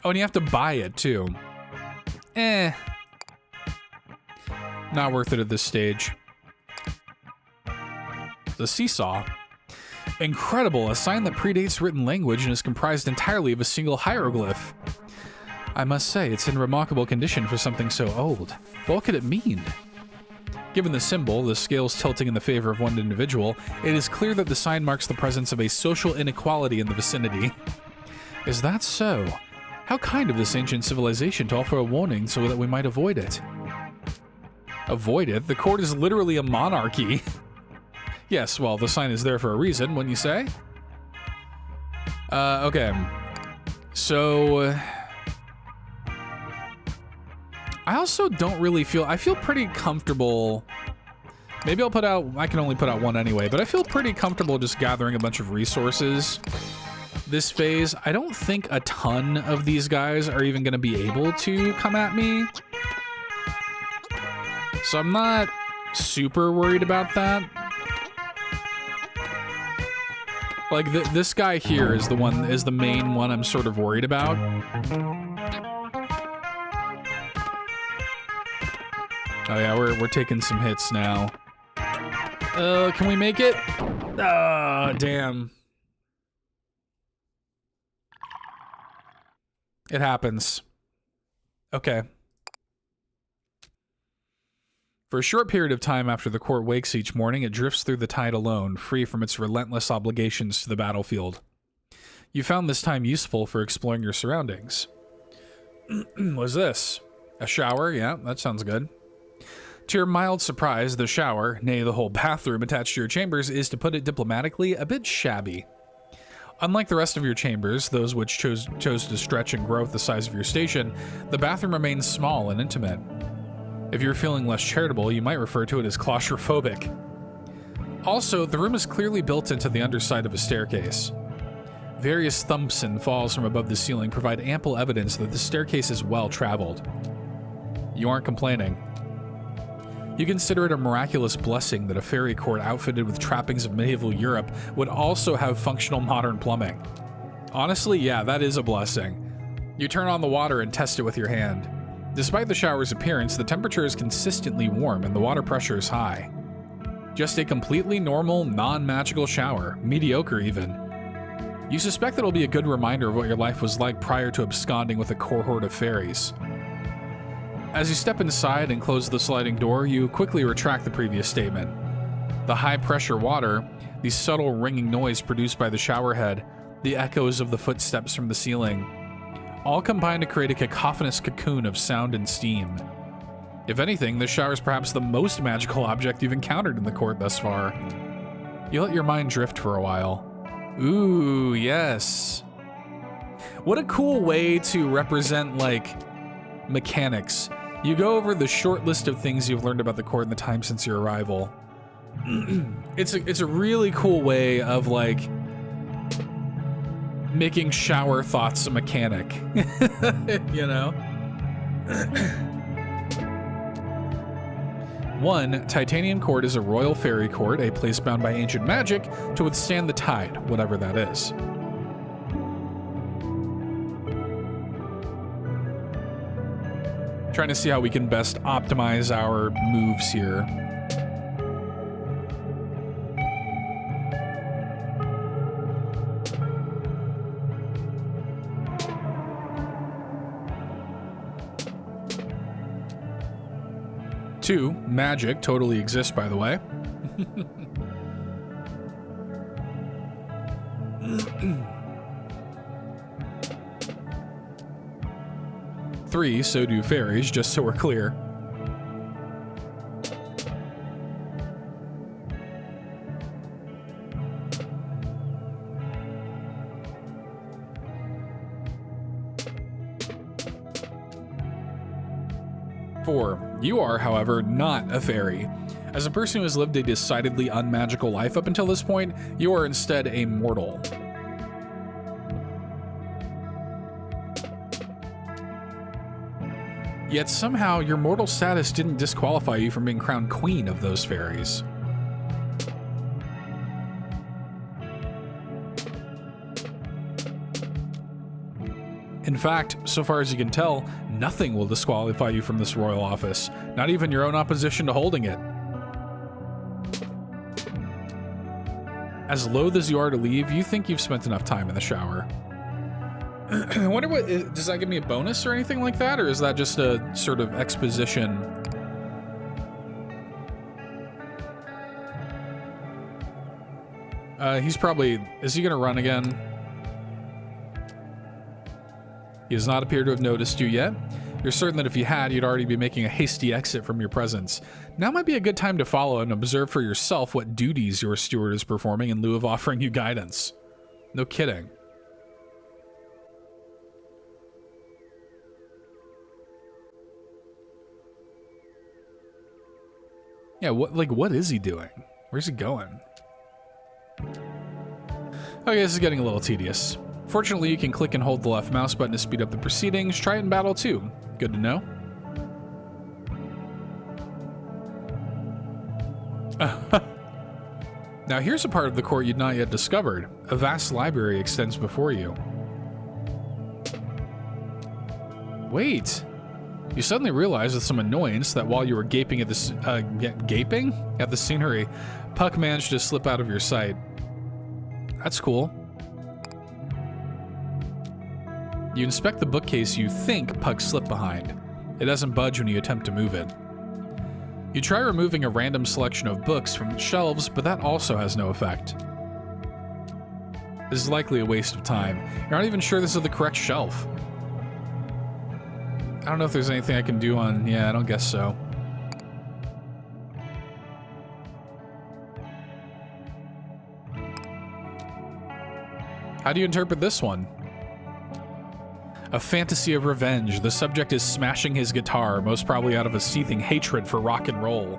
Oh, and you have to buy it too. Not worth it at this stage. The seesaw. Incredible, a sign that predates written language and is comprised entirely of a single hieroglyph. I must say, it's in remarkable condition for something so old. But what could it mean? Given the symbol, the scales tilting in the favor of one individual, it is clear that the sign marks the presence of a social inequality in the vicinity. Is that so? How kind of this ancient civilization to offer a warning so that we might avoid it. Avoid it? The court is literally a monarchy. Yes, well, the sign is there for a reason, wouldn't you say? Okay. So... I also don't really feel... I feel pretty comfortable... Maybe I'll put out... I can only put out 1 anyway, but I feel pretty comfortable just gathering a bunch of resources this phase. I don't think a ton of these guys are even going to be able to come at me. So I'm not super worried about that. Like, this guy here is the main one I'm sort of worried about. Oh yeah, we're taking some hits now. Can we make it? Ah, damn. It happens. Okay. For a short period of time after the court wakes each morning, it drifts through the tide alone, free from its relentless obligations to the battlefield. You found this time useful for exploring your surroundings. What's this? A shower? Yeah, that sounds good. To your mild surprise, the shower, nay the whole bathroom attached to your chambers, is, to put it diplomatically, a bit shabby. Unlike the rest of your chambers, those which chose to stretch and grow with the size of your station, the bathroom remains small and intimate. If you're feeling less charitable, you might refer to it as claustrophobic. Also, the room is clearly built into the underside of a staircase. Various thumps and falls from above the ceiling provide ample evidence that the staircase is well traveled. You aren't complaining. You consider it a miraculous blessing that a fairy court outfitted with trappings of medieval Europe would also have functional modern plumbing. Honestly, yeah, that is a blessing. You turn on the water and test it with your hand. Despite the shower's appearance, the temperature is consistently warm and the water pressure is high. Just a completely normal, non-magical shower, mediocre even. You suspect that it'll be a good reminder of what your life was like prior to absconding with a cohort of fairies. As you step inside and close the sliding door, you quickly retract the previous statement. The high-pressure water, the subtle ringing noise produced by the shower head, the echoes of the footsteps from the ceiling, all combine to create a cacophonous cocoon of sound and steam. If anything, this shower is perhaps the most magical object you've encountered in the court thus far. You let your mind drift for a while. Ooh, yes. What a cool way to represent, like, mechanics. You go over the short list of things you've learned about the court in the time since your arrival. It's a really cool way of, like, making shower thoughts a mechanic. You know? 1. Titanium Court is a royal fairy court, a place bound by ancient magic to withstand the tide, whatever that is. Trying to see how we can best optimize our moves here. Two, magic totally exists, by the way. 3, so do fairies, just so we're clear. 4, you are, however, not a fairy. As a person who has lived a decidedly unmagical life up until this point, you are instead a mortal. Yet somehow, your mortal status didn't disqualify you from being crowned queen of those fairies. In fact, so far as you can tell, nothing will disqualify you from this royal office, not even your own opposition to holding it. As loath as you are to leave, you think you've spent enough time in the shower. I wonder what, does that give me a bonus or anything like that, or is that just a sort of exposition? He's probably, is he gonna run again? He does not appear to have noticed you yet. You're certain that if he had, you'd already be making a hasty exit from your presence. Now might be a good time to follow and observe for yourself what duties your steward is performing in lieu of offering you guidance. No kidding. Yeah, what is he doing? Where's he going? Okay, this is getting a little tedious. Fortunately, you can click and hold the left mouse button to speed up the proceedings. Try it in battle too. Good to know. Now here's a part of the court you'd not yet discovered. A vast library extends before you. Wait. You suddenly realize with some annoyance that while you were gaping at the scenery, Puck managed to slip out of your sight. That's cool. You inspect the bookcase you think Puck slipped behind. It doesn't budge when you attempt to move it. You try removing a random selection of books from the shelves, but that also has no effect. This is likely a waste of time. You're not even sure this is the correct shelf. I don't know if there's anything I can do on... Yeah, I don't guess so. How do you interpret this one? A fantasy of revenge. The subject is smashing his guitar, most probably out of a seething hatred for rock and roll.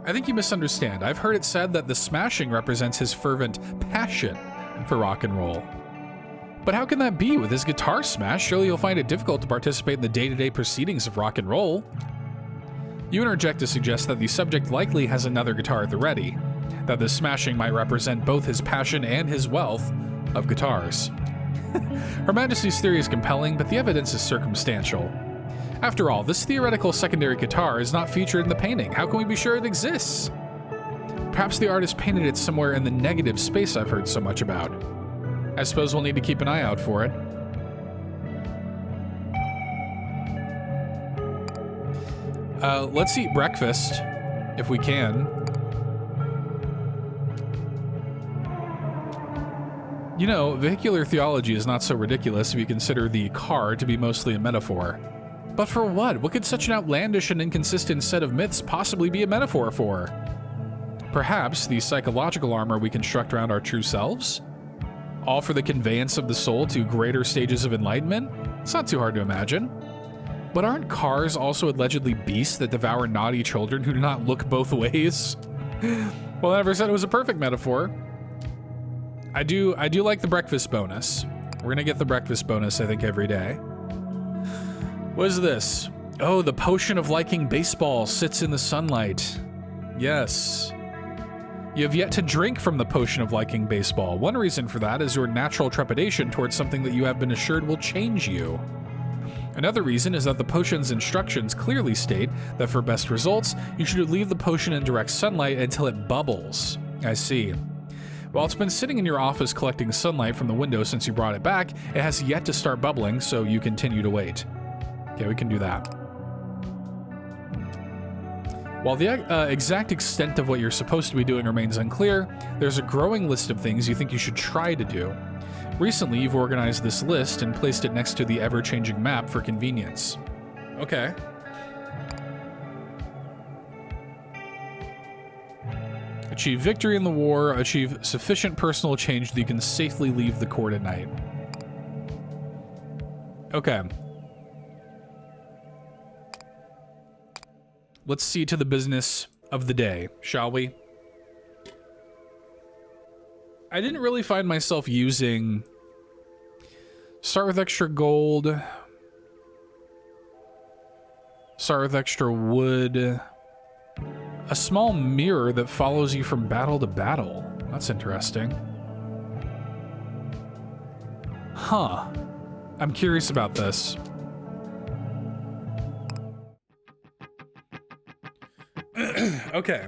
I think you misunderstand. I've heard it said that the smashing represents his fervent passion for rock and roll. But how can that be? With his guitar smashed, surely you'll find it difficult to participate in the day-to-day proceedings of rock and roll. You interject to suggest that the subject likely has another guitar at the ready, that the smashing might represent both his passion and his wealth of guitars. Her Majesty's theory is compelling, but the evidence is circumstantial. After all, this theoretical secondary guitar is not featured in the painting. How can we be sure it exists? Perhaps the artist painted it somewhere in the negative space I've heard so much about. I suppose we'll need to keep an eye out for it. Let's eat breakfast, if we can. You know, vehicular theology is not so ridiculous if you consider the car to be mostly a metaphor. But for what? What could such an outlandish and inconsistent set of myths possibly be a metaphor for? Perhaps the psychological armor we construct around our true selves? All for the conveyance of the soul to greater stages of enlightenment? It's not too hard to imagine. But aren't cars also allegedly beasts that devour naughty children who do not look both ways? Well, I never said it was a perfect metaphor. I do like the breakfast bonus. We're gonna get the breakfast bonus, I think, every day. What is this? Oh, the potion of liking baseball sits in the sunlight. Yes. You have yet to drink from the potion of liking baseball. One reason for that is your natural trepidation towards something that you have been assured will change you. Another reason is that the potion's instructions clearly state that for best results, you should leave the potion in direct sunlight until it bubbles. I see. While it's been sitting in your office collecting sunlight from the window since you brought it back, it has yet to start bubbling, so you continue to wait. Okay, we can do that. While the exact extent of what you're supposed to be doing remains unclear, there's a growing list of things you think you should try to do. Recently, you've organized this list and placed it next to the ever-changing map for convenience. Okay. Achieve victory in the war, achieve sufficient personal change that you can safely leave the court at night. Okay. Let's see to the business of the day, shall we? I didn't really find myself using... Start with extra gold. Start with extra wood. A small mirror that follows you from battle to battle. That's interesting. Huh. I'm curious about this. Okay.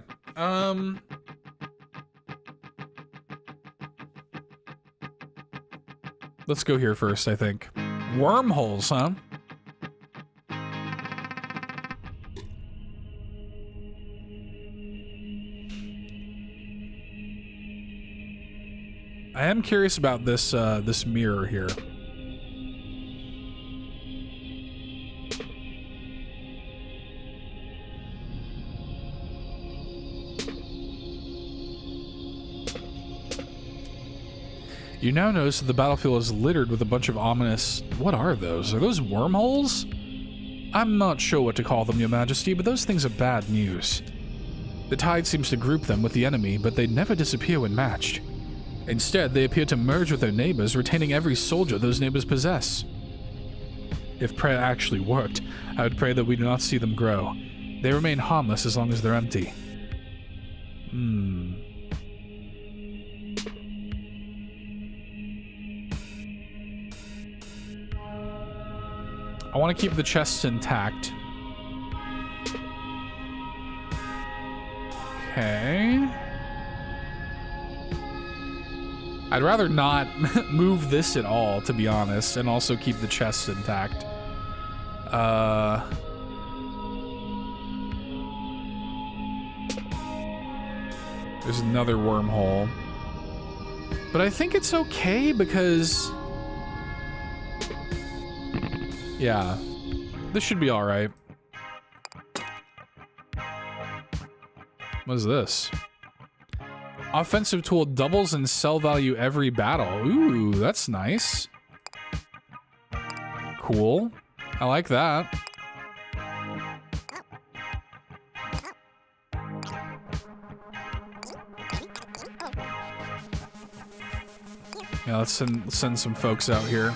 Let's go here first, I think. Wormholes, huh? I am curious about this this mirror here. You now notice that the battlefield is littered with a bunch of ominous... What are those? Are those wormholes? I'm not sure what to call them, Your Majesty, but those things are bad news. The tide seems to group them with the enemy, but they never disappear when matched. Instead, they appear to merge with their neighbors, retaining every soldier those neighbors possess. If prayer actually worked, I would pray that we do not see them grow. They remain harmless as long as they're empty. I want to keep the chests intact. Okay. I'd rather not move this at all, to be honest, and also keep the chests intact. There's another wormhole. But I think it's okay because... Yeah, this should be all right. What is this? Offensive tool doubles in cell value every battle. Ooh, that's nice. Cool. I like that. Yeah, let's send some folks out here.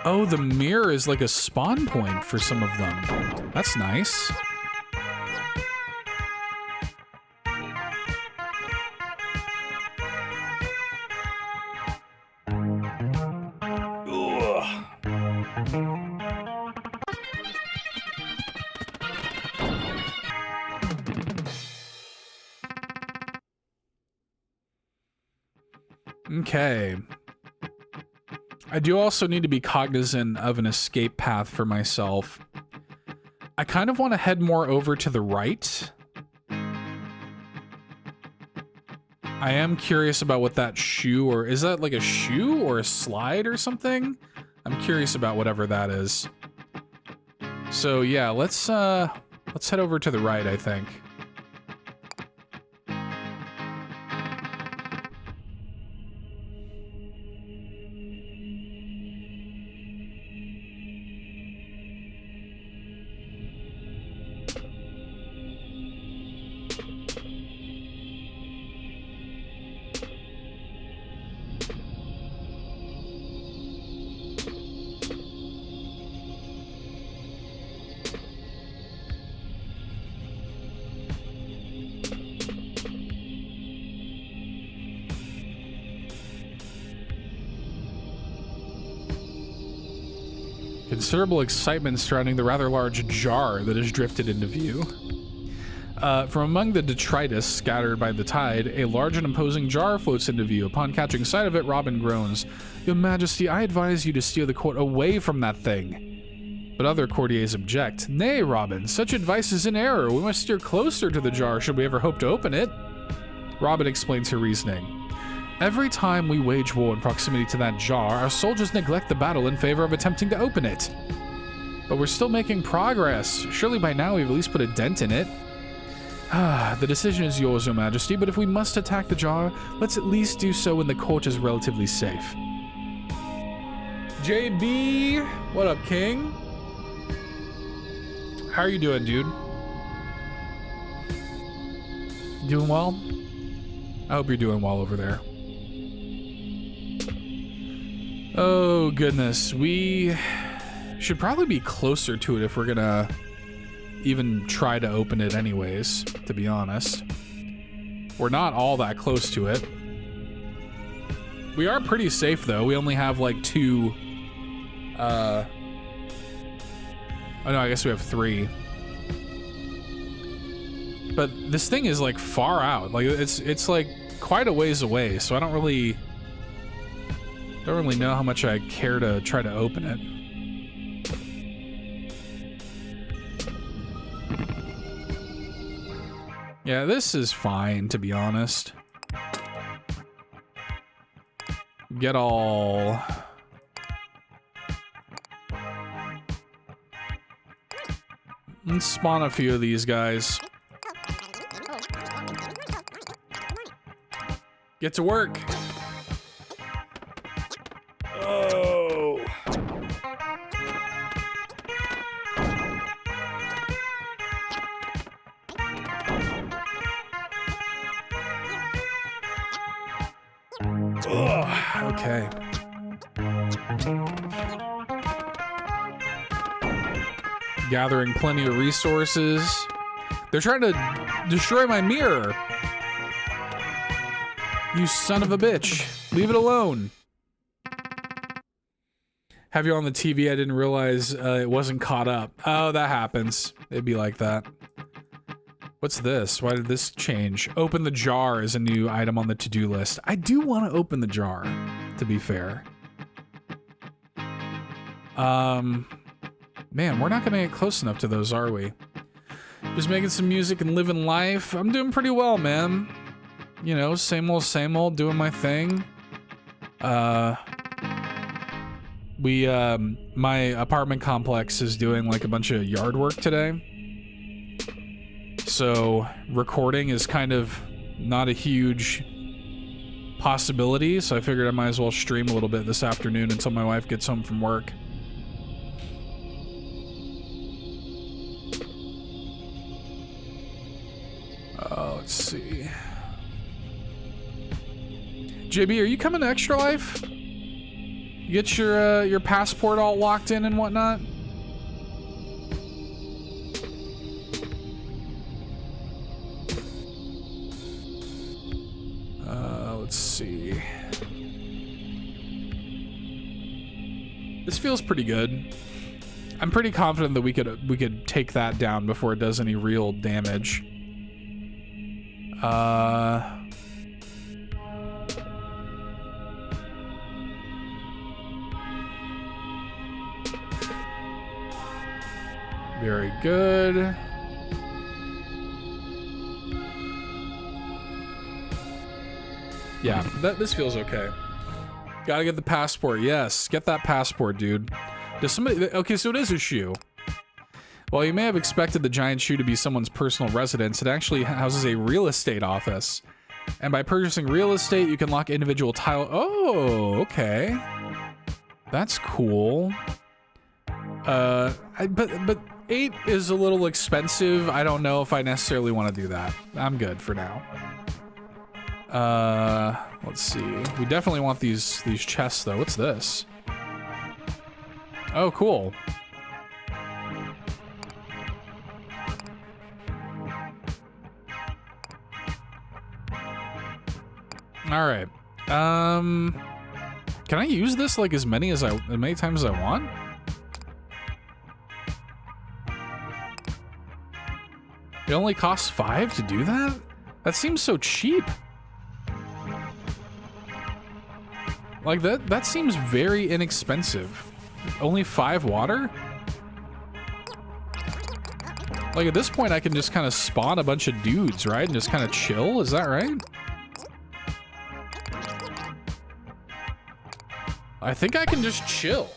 Oh, the mirror is like a spawn point for some of them. That's nice. Okay. I do also need to be cognizant of an escape path for myself. I kind of want to head more over to the right. I am curious about what that shoe, or is that like a shoe or a slide or something? I'm curious about whatever that is. So yeah, let's head over to the right, I think. Considerable excitement surrounding the rather large jar that has drifted into view. From among the detritus scattered by the tide, a large and imposing jar floats into view. Upon catching sight of it, Robin groans, "Your Majesty, I advise you to steer the court away from that thing." But other courtiers object. "Nay, Robin, such advice is in error. We must steer closer to the jar should we ever hope to open it." Robin explains her reasoning. "Every time we wage war in proximity to that jar, our soldiers neglect the battle in favor of attempting to open it. But we're still making progress. Surely by now we've at least put a dent in it." "The decision is yours, Your Majesty, but if we must attack the jar, let's at least do so when the court is relatively safe." JB, what up, King? How are you doing, dude? Doing well? I hope you're doing well over there. Oh, goodness. We should probably be closer to it if we're gonna even try to open it anyways, to be honest. We're not all that close to it. We are pretty safe, though. We only have, like, 2... Oh, no, I guess we have 3. But this thing is, like, far out. Like, it's like, quite a ways away, so I don't really know how much I care to try to open it. Yeah, this is fine, to be honest. Get all... Let's spawn a few of these guys. Get to work. Oh. Ugh, okay. Gathering plenty of resources. They're trying to destroy my mirror. You son of a bitch. Leave it alone. Have you on the TV? I didn't realize it wasn't caught up. Oh, that happens. It'd be like that. What's this? Why did this change? Open the jar is a new item on the to-do list. I do want to open the jar, to be fair. Man, we're not going to get close enough to those, are we? Just making some music and living life. I'm doing pretty well, man. You know, same old, doing my thing. My apartment complex is doing like a bunch of yard work today. So recording is kind of not a huge possibility, so I figured I might as well stream a little bit this afternoon until my wife gets home from work. Let's see. JB, are you coming to Extra Life? You get your passport all locked in and whatnot? Let's see. This feels pretty good. I'm pretty confident that we could take that down before it does any real damage. Very good. Yeah, this feels okay. Gotta get the passport. Yes, get that passport, dude. Does somebody... Okay, so it is a shoe. While you may have expected the giant shoe to be someone's personal residence, it actually houses a real estate office. And by purchasing real estate, you can lock individual tile... Oh, okay. That's cool. But 8 is a little expensive. I don't know if I necessarily want to do that. I'm good for now. Let's see. We definitely want these chests, though. What's this? Oh, cool. All right. Can I use this like as many times as I want? It only costs 5 to do that? That seems so cheap. Like that seems very inexpensive. Only 5 water? Like at this point I can just kind of spawn a bunch of dudes, right? And just kind of chill, is that right? I think I can just chill.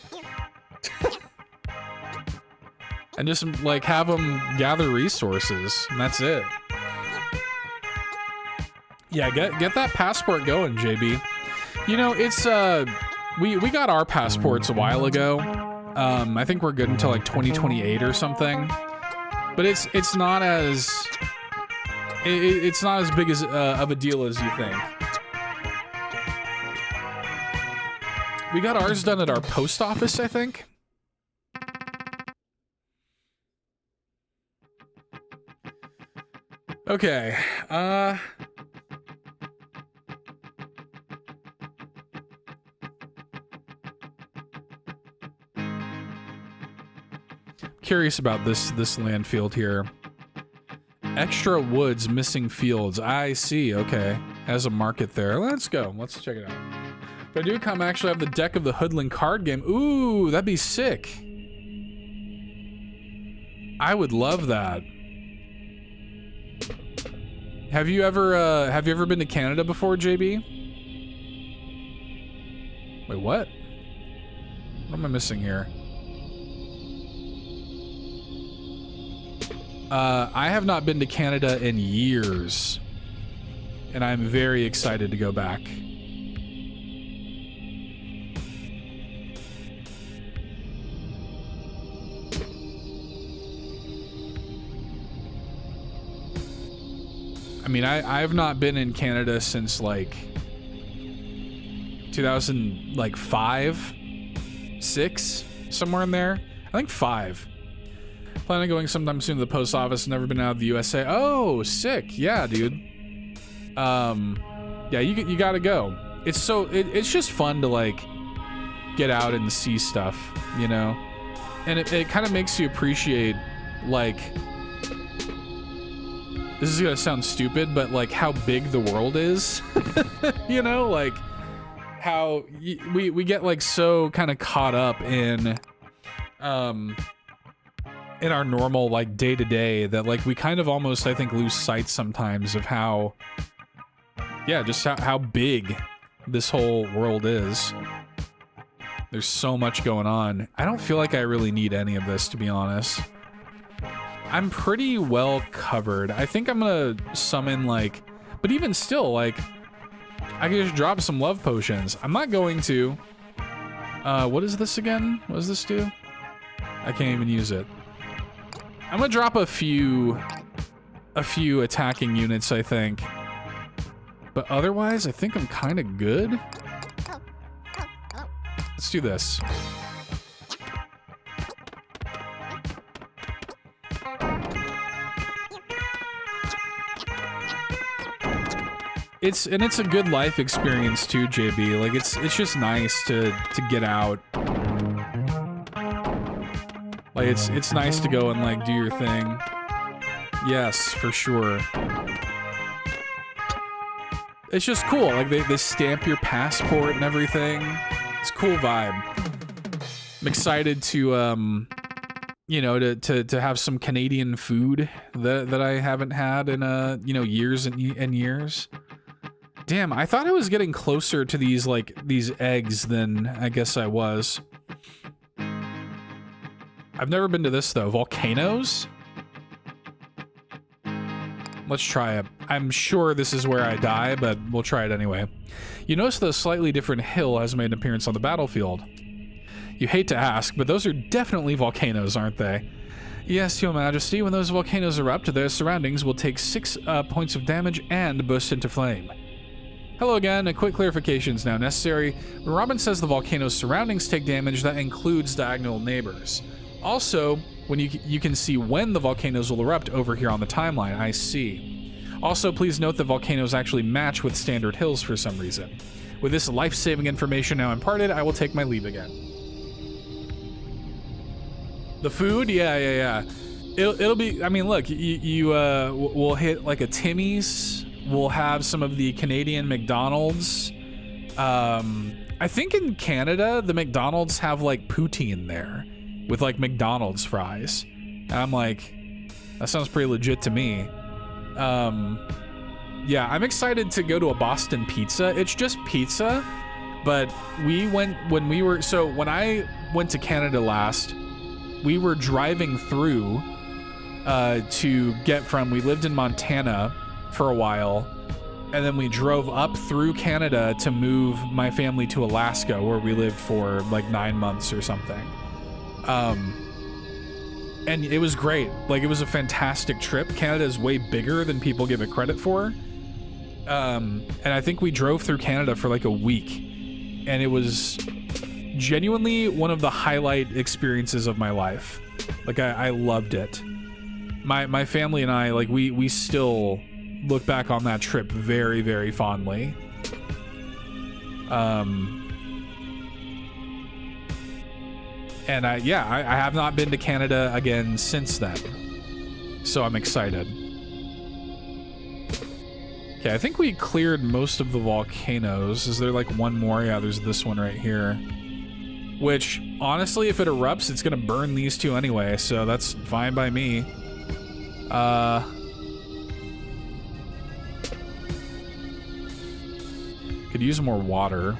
And just like have them gather resources, and that's it. Yeah, get that passport going, JB. You know, it's we got our passports a while ago. I think we're good until like 2028 or something. But it's not as it's not as big as of a deal as you think. We got ours done at our post office, I think. Okay, curious about this land field here. Extra woods, missing fields. I see, okay. Has a market there. Let's go, let's check it out. If I do come, I actually have the deck of the Hoodlin card game. Ooh, that'd be sick. I would love that. Have you ever been to Canada before, JB? Wait, what? What am I missing here? I have not been to Canada in years, and I'm very excited to go back. I mean, I've not been in Canada since like 2005, 6, somewhere in there. I think 5. Planning on going sometime soon to the post office. Never been out of the USA. Oh, sick. Yeah, dude. Yeah, you gotta go. It's just fun to like get out and see stuff, you know? And it kind of makes you appreciate like, this is gonna sound stupid, but like how big the world is, you know, like how we get like so kind of caught up in our normal like day to day that like we kind of almost, I think, lose sight sometimes of how, yeah, just how big this whole world is. There's so much going on. I don't feel like I really need any of this, to be honest. I'm pretty well covered. I think I'm gonna summon like, but even still, like, I can just drop some love potions. I'm not going to. What is this again? What does this do? I can't even use it. I'm gonna drop a few attacking units, I think. But otherwise, I think I'm kind of good. Let's do this. It's a good life experience too, JB. Like it's just nice to get out. Like it's nice to go and like do your thing. Yes, for sure. It's just cool. Like they stamp your passport and everything. It's a cool vibe. I'm excited to you know, to have some Canadian food that I haven't had in you know, years and years. Damn, I thought I was getting closer to these, like, these eggs than I guess I was. I've never been to this, though. Volcanoes? Let's try it. I'm sure this is where I die, but we'll try it anyway. You notice the slightly different hill has made an appearance on the battlefield. You hate to ask, but those are definitely volcanoes, aren't they? Yes, Your Majesty, when those volcanoes erupt, their surroundings will take 6 points of damage and burst into flame. Hello again, a quick clarification is now necessary. When Robin says the volcano's surroundings take damage, that includes diagonal neighbors. Also, when you can see when the volcanoes will erupt over here on the timeline, I see. Also, please note that volcanoes actually match with standard hills for some reason. With this life-saving information now imparted, I will take my leave again. The food? Yeah. It'll be, I mean, look, we'll hit like a Timmy's. We'll have some of the Canadian McDonald's. I think in Canada, the McDonald's have like poutine there with like McDonald's fries. And I'm like, that sounds pretty legit to me. Yeah, I'm excited to go to a Boston Pizza. It's just pizza, but when I went to Canada last, we were driving through to get from, we lived in Montana for a while, and then we drove up through Canada to move my family to Alaska, where we lived for like 9 months or something. And it was great. Like, it was a fantastic trip. Canada is way bigger than people give it credit for. And I think we drove through Canada for like a week, and it was genuinely one of the highlight experiences of my life. Like, I loved it. My family and I, like, we still look back on that trip very, very fondly. And I have not been to Canada again since then, so I'm excited. Okay, I think we cleared most of the volcanoes. Is there like one more? Yeah, there's this one right here. Which, honestly, if it erupts, it's gonna burn these two anyway, so that's fine by me. Could use more water.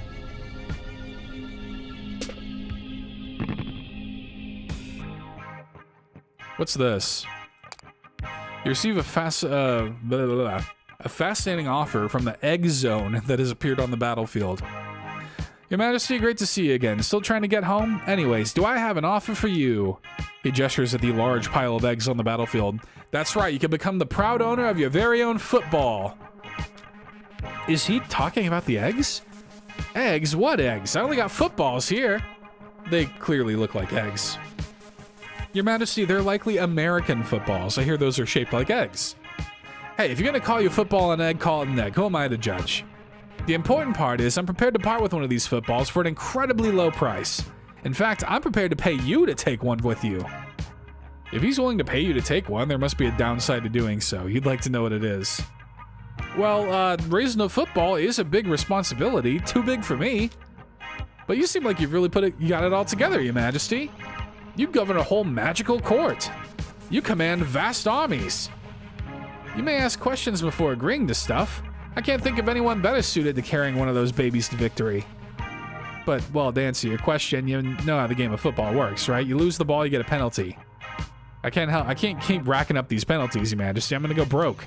What's this? You receive a fascinating offer from the egg zone that has appeared on the battlefield. Your Majesty, great to see you again. Still trying to get home? Anyways, do I have an offer for you? He gestures at the large pile of eggs on the battlefield. That's right, you can become the proud owner of your very own football. Is he talking about the eggs? Eggs? What eggs? I only got footballs here. They clearly look like eggs. Your Majesty, they're likely American footballs. I hear those are shaped like eggs. Hey, if you're gonna call your football an egg, call it an egg. Who am I to judge? The important part is I'm prepared to part with one of these footballs for an incredibly low price. In fact, I'm prepared to pay you to take one with you. If he's willing to pay you to take one, there must be a downside to doing so. You'd like to know what it is. Well, raising a football is a big responsibility. Too big for me. But you seem like you've really you got it all together, Your Majesty. You govern a whole magical court. You command vast armies. You may ask questions before agreeing to stuff. I can't think of anyone better suited to carrying one of those babies to victory. But, well, to answer your question, you know how the game of football works, right? You lose the ball, you get a penalty. I can't keep racking up these penalties, Your Majesty. I'm gonna go broke.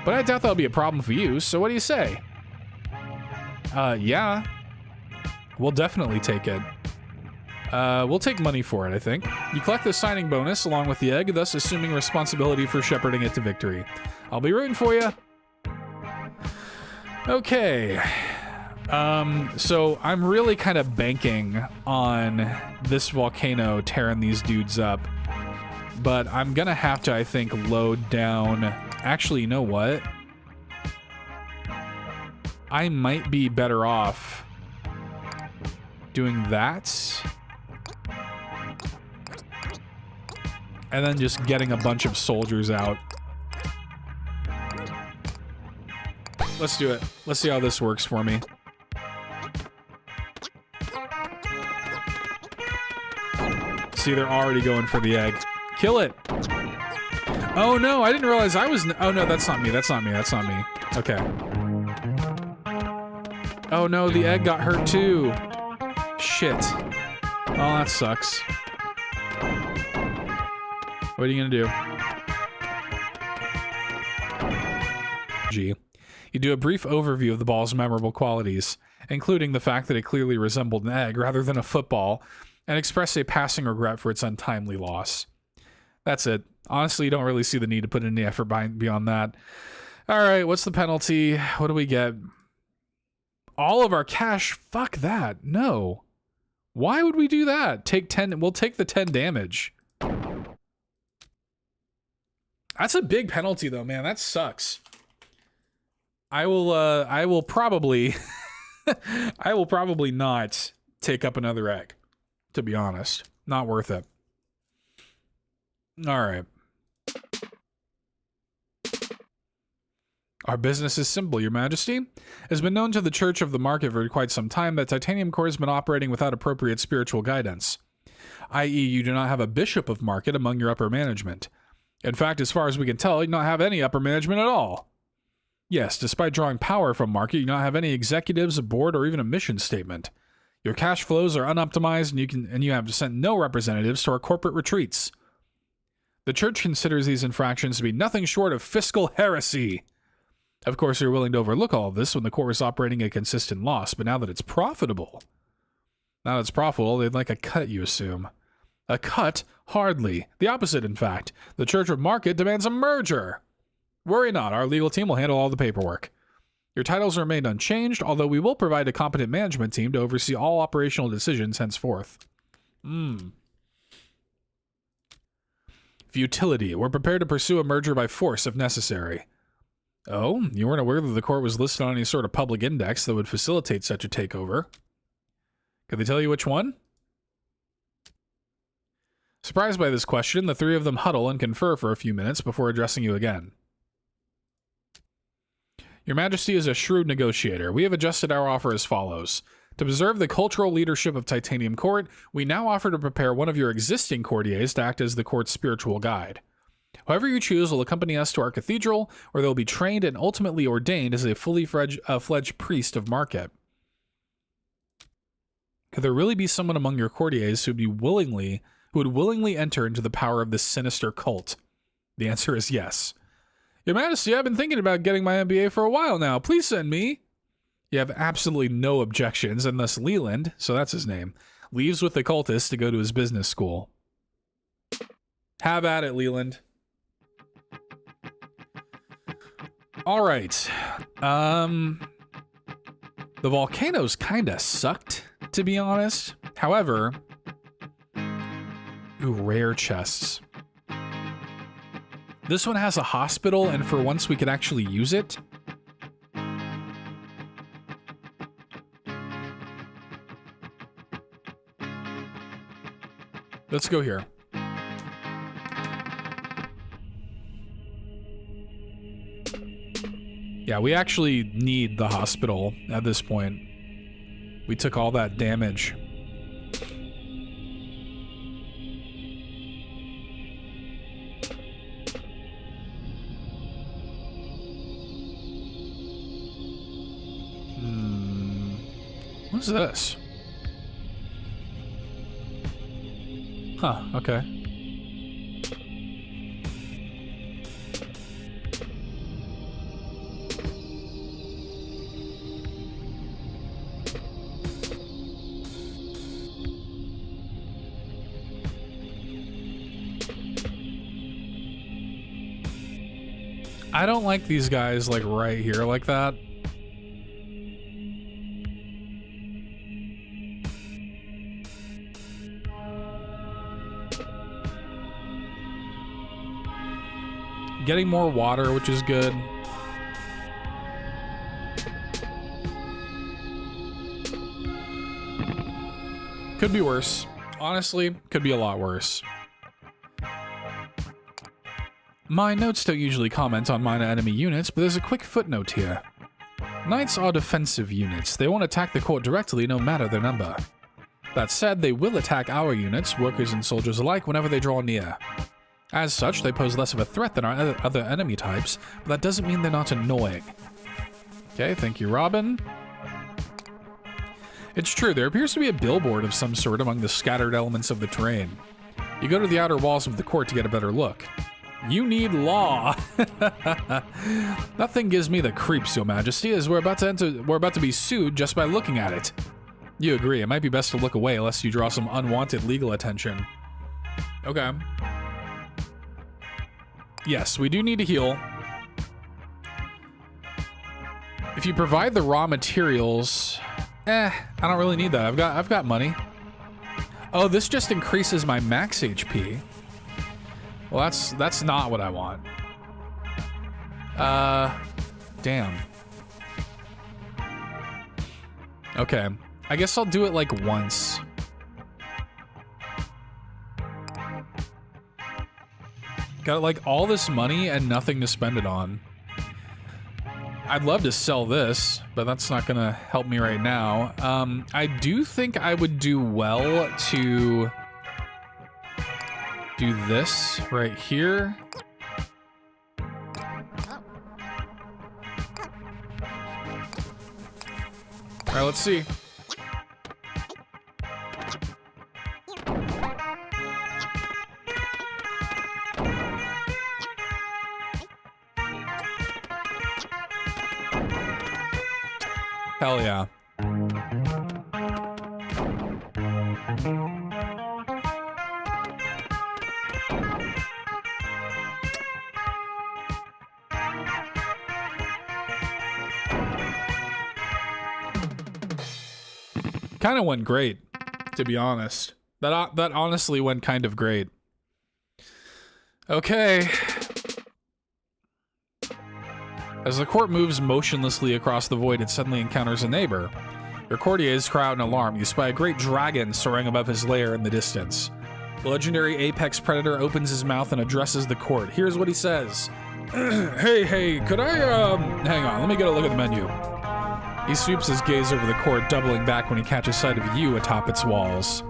But I doubt that'll be a problem for you, so what do you say? Yeah. We'll definitely take it. We'll take money for it, I think. You collect the signing bonus along with the egg, thus assuming responsibility for shepherding it to victory. I'll be rooting for you. Okay. So I'm really kind of banking on this volcano tearing these dudes up. But I'm gonna have to, I think, load down... Actually, you know what? I might be better off doing that. And then just getting a bunch of soldiers out. Let's do it. Let's see how this works for me. See, they're already going for the egg. Kill it! Oh no, I didn't realize I was... Oh no, that's not me, that's not me, that's not me. Okay. Oh no, the egg got hurt too. Shit. Oh, that sucks. What are you gonna do? G. You do a brief overview of the ball's memorable qualities, including the fact that it clearly resembled an egg rather than a football, and express a passing regret for its untimely loss. That's it. Honestly, you don't really see the need to put any effort beyond that. All right, what's the penalty? What do we get? All of our cash? Fuck that. No. Why would we do that? Take 10. We'll take the 10 damage. That's a big penalty though, man. That sucks. I will probably I will probably not take up another egg, to be honest. Not worth it. All right. Our business is simple, Your Majesty. It has been known to the Church of the Market for quite some time that Titanium Core has been operating without appropriate spiritual guidance, i.e. you do not have a bishop of market among your upper management. In fact, as far as we can tell, you do not have any upper management at all. Yes, despite drawing power from market, you do not have any executives, a board, or even a mission statement. Your cash flows are unoptimized, and you have sent no representatives to our corporate retreats. The Church considers these infractions to be nothing short of fiscal heresy. Of course, you're willing to overlook all of this when the core is operating a consistent loss, but now that it's profitable, they'd like a cut, you assume. A cut? Hardly. The opposite, in fact. The Church of Market demands a merger. Worry not, our legal team will handle all the paperwork. Your titles remain unchanged, although we will provide a competent management team to oversee all operational decisions henceforth. Futility. We're prepared to pursue a merger by force if necessary. Oh, you weren't aware that the court was listed on any sort of public index that would facilitate such a takeover? Could they tell you which one? Surprised by this question, the three of them huddle and confer for a few minutes before addressing you again. Your Majesty is a shrewd negotiator. We have adjusted our offer as follows. To preserve the cultural leadership of Titanium Court, we now offer to prepare one of your existing courtiers to act as the court's spiritual guide. Whoever you choose will accompany us to our cathedral, where they'll be trained and ultimately ordained as a fully fledged priest of market. Could there really be someone among your courtiers who would willingly enter into the power of this sinister cult? The answer is yes. Your Majesty, I've been thinking about getting my MBA for a while now. Please send me. You have absolutely no objections, and thus Leland, so that's his name, leaves with the cultist to go to his business school. Have at it, Leland. All right. The volcanoes kind of sucked, to be honest. However, ooh, rare chests. This one has a hospital, and for once we could actually use it. Let's go here. Yeah, we actually need the hospital at this point. We took all that damage. What's this? Huh, okay. I don't like these guys like right here like that. Getting more water, which is good. Could be worse. Honestly, could be a lot worse. My notes don't usually comment on minor enemy units, but there's a quick footnote here. Knights are defensive units. They won't attack the court directly, no matter their number. That said, they will attack our units, workers and soldiers alike, whenever they draw near. As such, they pose less of a threat than our other enemy types, but that doesn't mean they're not annoying. Okay, thank you, Robin. It's true, there appears to be a billboard of some sort among the scattered elements of the terrain. You go to the outer walls of the court to get a better look. You need law. Nothing gives me the creeps, Your Majesty, as we're about to be sued just by looking at it. You agree, it might be best to look away lest you draw some unwanted legal attention. Okay. Yes, we do need to heal. If you provide the raw materials, I don't really need that. I've got money. Oh, this just increases my max HP. Well, that's not what I want. Damn. Okay. I guess I'll do it like once. Got like all this money and nothing to spend it on. I'd love to sell this, but that's not gonna help me right now. I do think I would do well to do this right here. All right, let's see. Hell yeah. Kind of went great, to be honest. That honestly went kind of great. Okay. As the court moves motionlessly across the void, it suddenly encounters a neighbor. Your courtiers cry out in alarm. You spy a great dragon soaring above his lair in the distance. The legendary apex predator opens his mouth and addresses the court. Here's what he says. Hey, could I, hang on, let me get a look at the menu. He sweeps his gaze over the court, doubling back when he catches sight of you atop its walls.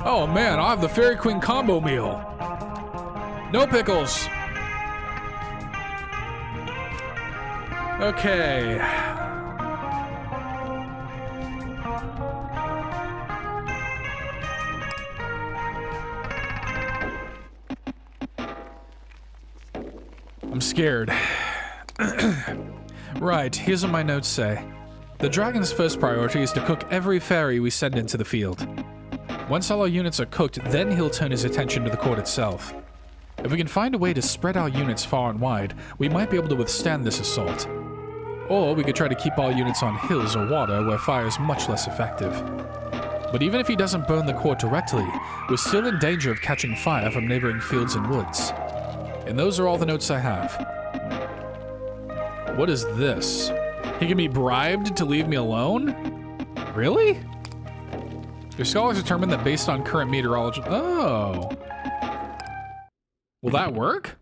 Oh man, I'll have the Fairy Queen combo meal. No pickles. Okay. I'm scared. Right, here's what my notes say. The dragon's first priority is to cook every fairy we send into the field. Once all our units are cooked, then he'll turn his attention to the court itself. If we can find a way to spread our units far and wide, we might be able to withstand this assault. Or we could try to keep all units on hills or water where fire is much less effective. But even if he doesn't burn the court directly, we're still in danger of catching fire from neighboring fields and woods. And those are all the notes I have. What is this? He can be bribed to leave me alone? Really? Your scholars determined that based on current meteorology... Oh. Will that work?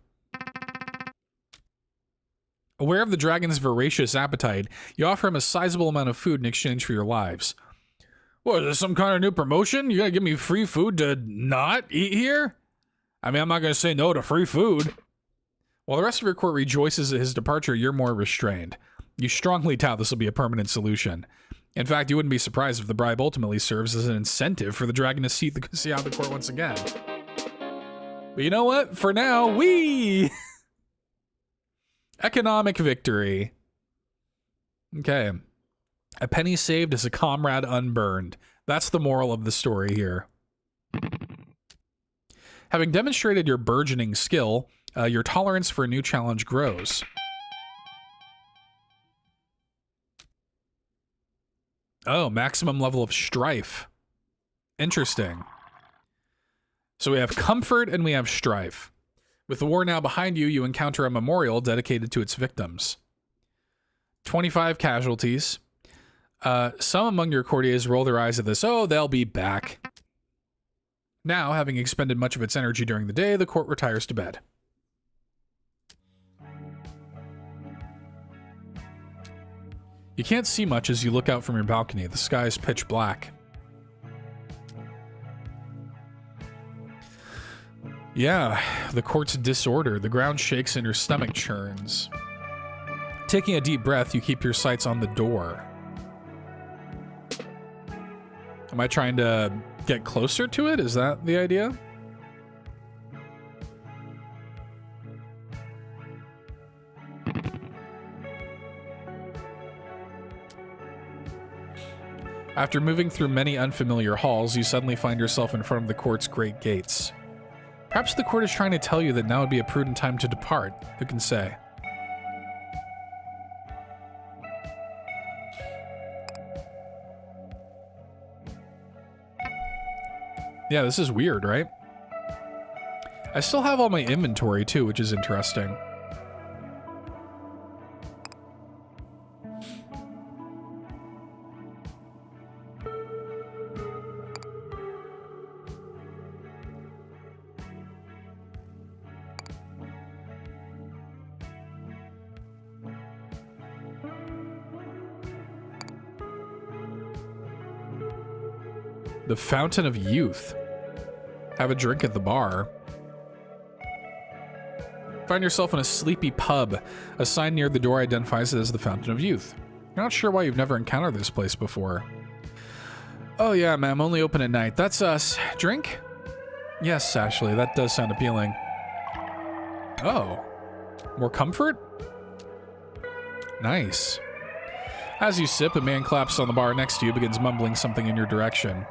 Aware of the dragon's voracious appetite, you offer him a sizable amount of food in exchange for your lives. What, is this some kind of new promotion? You gonna give me free food to not eat here? I mean, I'm not gonna say no to free food. While the rest of your court rejoices at his departure, you're more restrained. You strongly doubt this will be a permanent solution. In fact, you wouldn't be surprised if the bribe ultimately serves as an incentive for the dragon to see out the court once again. But you know what? For now, economic victory. Okay. A penny saved is a comrade unburned. That's the moral of the story here. Having demonstrated your burgeoning skill, your tolerance for a new challenge grows. Oh, maximum level of strife. Interesting. So we have comfort and we have strife. With the war now behind you, you encounter a memorial dedicated to its victims. 25 casualties. Some among your courtiers roll their eyes at this. Oh, they'll be back. Now, having expended much of its energy during the day, the court retires to bed. You can't see much as you look out from your balcony. The sky is pitch black. Yeah, the court's disordered. The ground shakes and your stomach churns. Taking a deep breath, you keep your sights on the door. Am I trying to get closer to it? Is that the idea? After moving through many unfamiliar halls, you suddenly find yourself in front of the court's great gates. Perhaps the court is trying to tell you that now would be a prudent time to depart. Who can say? Yeah, this is weird, right? I still have all my inventory too, which is interesting. The Fountain of Youth. Have a drink at the bar. Find yourself in a sleepy pub. A sign near the door identifies it as the Fountain of Youth. You're not sure why you've never encountered this place before. Oh yeah, ma'am, only open at night. That's us. Drink? Yes, Ashley, that does sound appealing. Oh. More comfort? Nice. As you sip, a man claps on the bar next to you, begins mumbling something in your direction.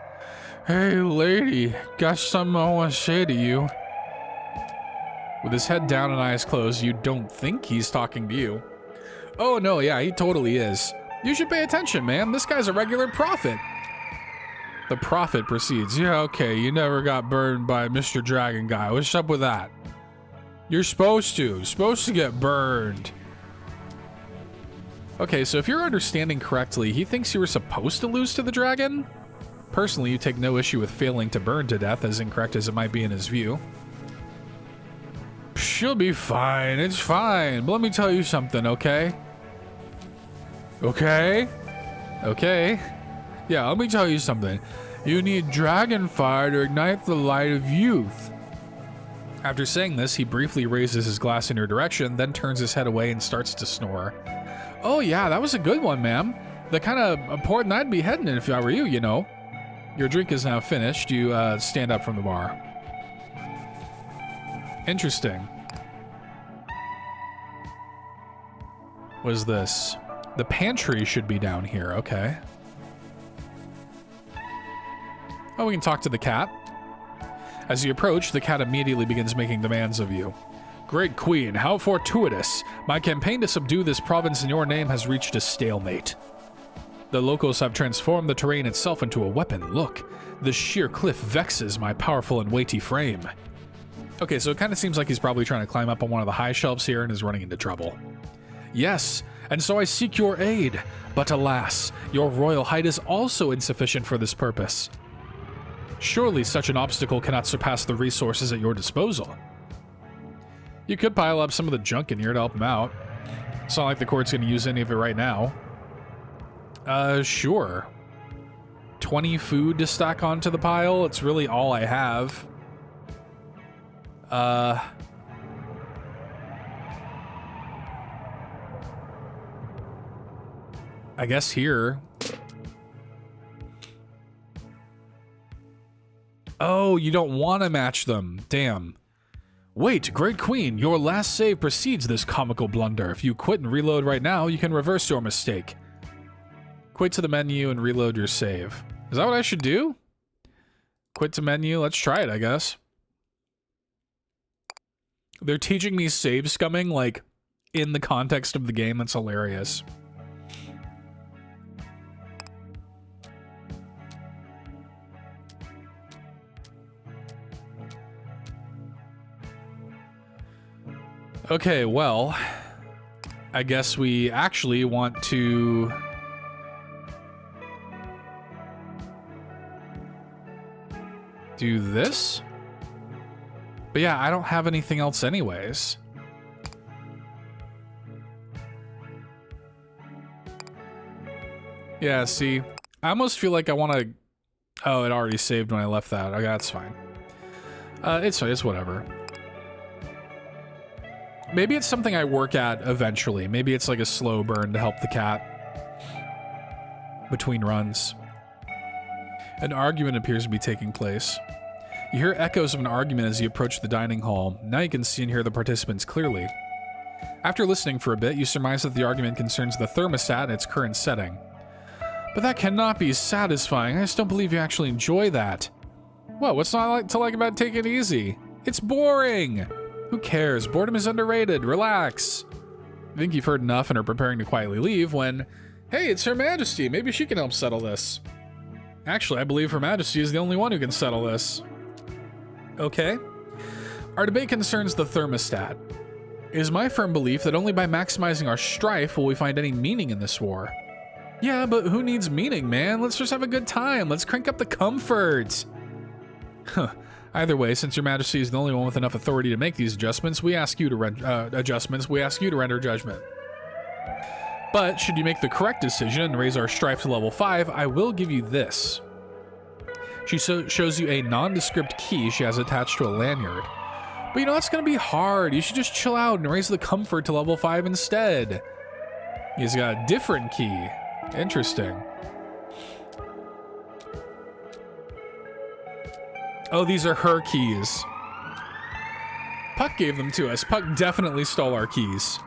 Hey, lady, got something I want to say to you. With his head down and eyes closed, you don't think he's talking to you. Oh, no, yeah, he totally is. You should pay attention, man. This guy's a regular prophet. The prophet proceeds. Yeah, okay, you never got burned by Mr. Dragon Guy. What's up with that? You're supposed to. Supposed to get burned. Okay, so if you're understanding correctly, he thinks you were supposed to lose to the dragon? Personally, you take no issue with failing to burn to death, as incorrect as it might be in his view. She'll be fine. It's fine. But let me tell you something, okay? Okay? Okay? Yeah, let me tell you something. You need dragon fire to ignite the light of youth. After saying this, he briefly raises his glass in your direction, then turns his head away and starts to snore. Oh yeah, that was a good one, ma'am. The kind of port I'd be heading in if I were you, you know. Your drink is now finished. You stand up from the bar. Interesting. What is this? The pantry should be down here. Okay. Oh, we can talk to the cat. As you approach, the cat immediately begins making demands of you. Great Queen, how fortuitous. My campaign to subdue this province in your name has reached a stalemate. The locals have transformed the terrain itself into a weapon. Look, the sheer cliff vexes my powerful and weighty frame. Okay, so it kind of seems like he's probably trying to climb up on one of the high shelves here and is running into trouble. Yes, and so I seek your aid. But alas, your royal height is also insufficient for this purpose. Surely such an obstacle cannot surpass the resources at your disposal. You could pile up some of the junk in here to help him out. It's not like the court's going to use any of it right now. Sure. 20 food to stack onto the pile. It's really all I have. I guess here. Oh, you don't want to match them. Damn. Wait, Great Queen, your last save precedes this comical blunder. If you quit and reload right now, you can reverse your mistake. Quit to the menu and reload your save. Is that what I should do? Quit to menu. Let's try it, I guess. They're teaching me save scumming, like, in the context of the game. That's hilarious. Okay, well, I guess we actually want to... do this? But yeah, I don't have anything else anyways. Yeah, see, I almost feel like I want to... Oh, it already saved when I left that. Okay, that's fine. It's whatever. Maybe it's something I work at eventually. Maybe it's like a slow burn to help the cat between runs. An argument appears to be taking place. You hear echoes of an argument as you approach the dining hall. Now you can see and hear the participants clearly. After listening for a bit, you surmise that the argument concerns the thermostat in its current setting. But that cannot be satisfying. I just don't believe you actually enjoy that. What? What's not to like about taking it easy? It's boring! Who cares? Boredom is underrated. Relax. I think you've heard enough and are preparing to quietly leave when, hey, it's Her Majesty. Maybe she can help settle this. Actually, I believe Her Majesty is the only one who can settle this. Okay. Our debate concerns the thermostat. It is my firm belief that only by maximizing our strife will we find any meaning in this war. Yeah, but who needs meaning, man? Let's just have a good time. Let's crank up the comfort. Huh. Either way, since Your Majesty is the only one with enough authority to make these adjustments, we ask you to render judgment. But should you make the correct decision and raise our strife to level 5, I will give you this. She shows you a nondescript key she has attached to a lanyard. But you know, that's going to be hard. You should just chill out and raise the comfort to level 5 instead. He's got a different key. Interesting. Oh, these are her keys. Puck gave them to us. Puck definitely stole our keys.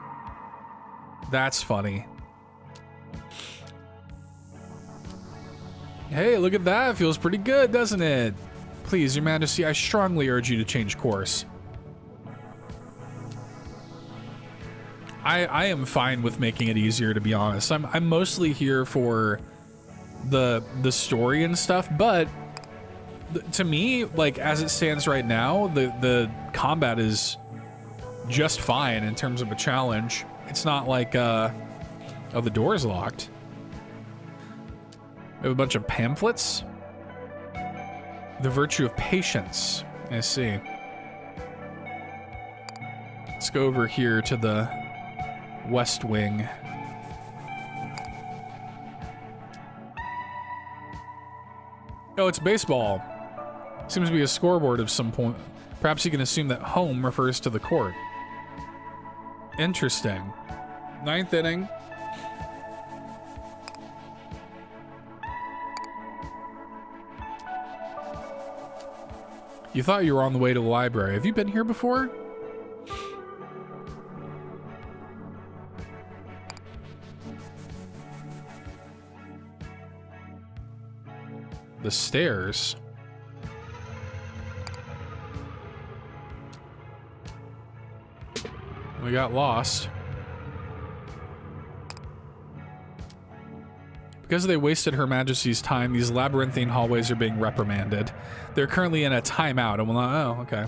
That's funny. Hey, look at that. Feels pretty good, doesn't it? Please, Your Majesty, I strongly urge you to change course. I am fine with making it easier, to be honest. I'm mostly here for the story and stuff, but to me, like, as it stands right now, the combat is just fine in terms of a challenge. It's not like, oh, the door's locked. We have a bunch of pamphlets. The virtue of patience. I see. Let's go over here to the West Wing. Oh, it's baseball. Seems to be a scoreboard of some point. Perhaps you can assume that home refers to the court. Interesting. 9th inning. You thought you were on the way to the library. Have you been here before? The stairs. We got lost. Because they wasted Her Majesty's time, these labyrinthine hallways are being reprimanded. They're currently in a timeout, and we'll not, oh, okay.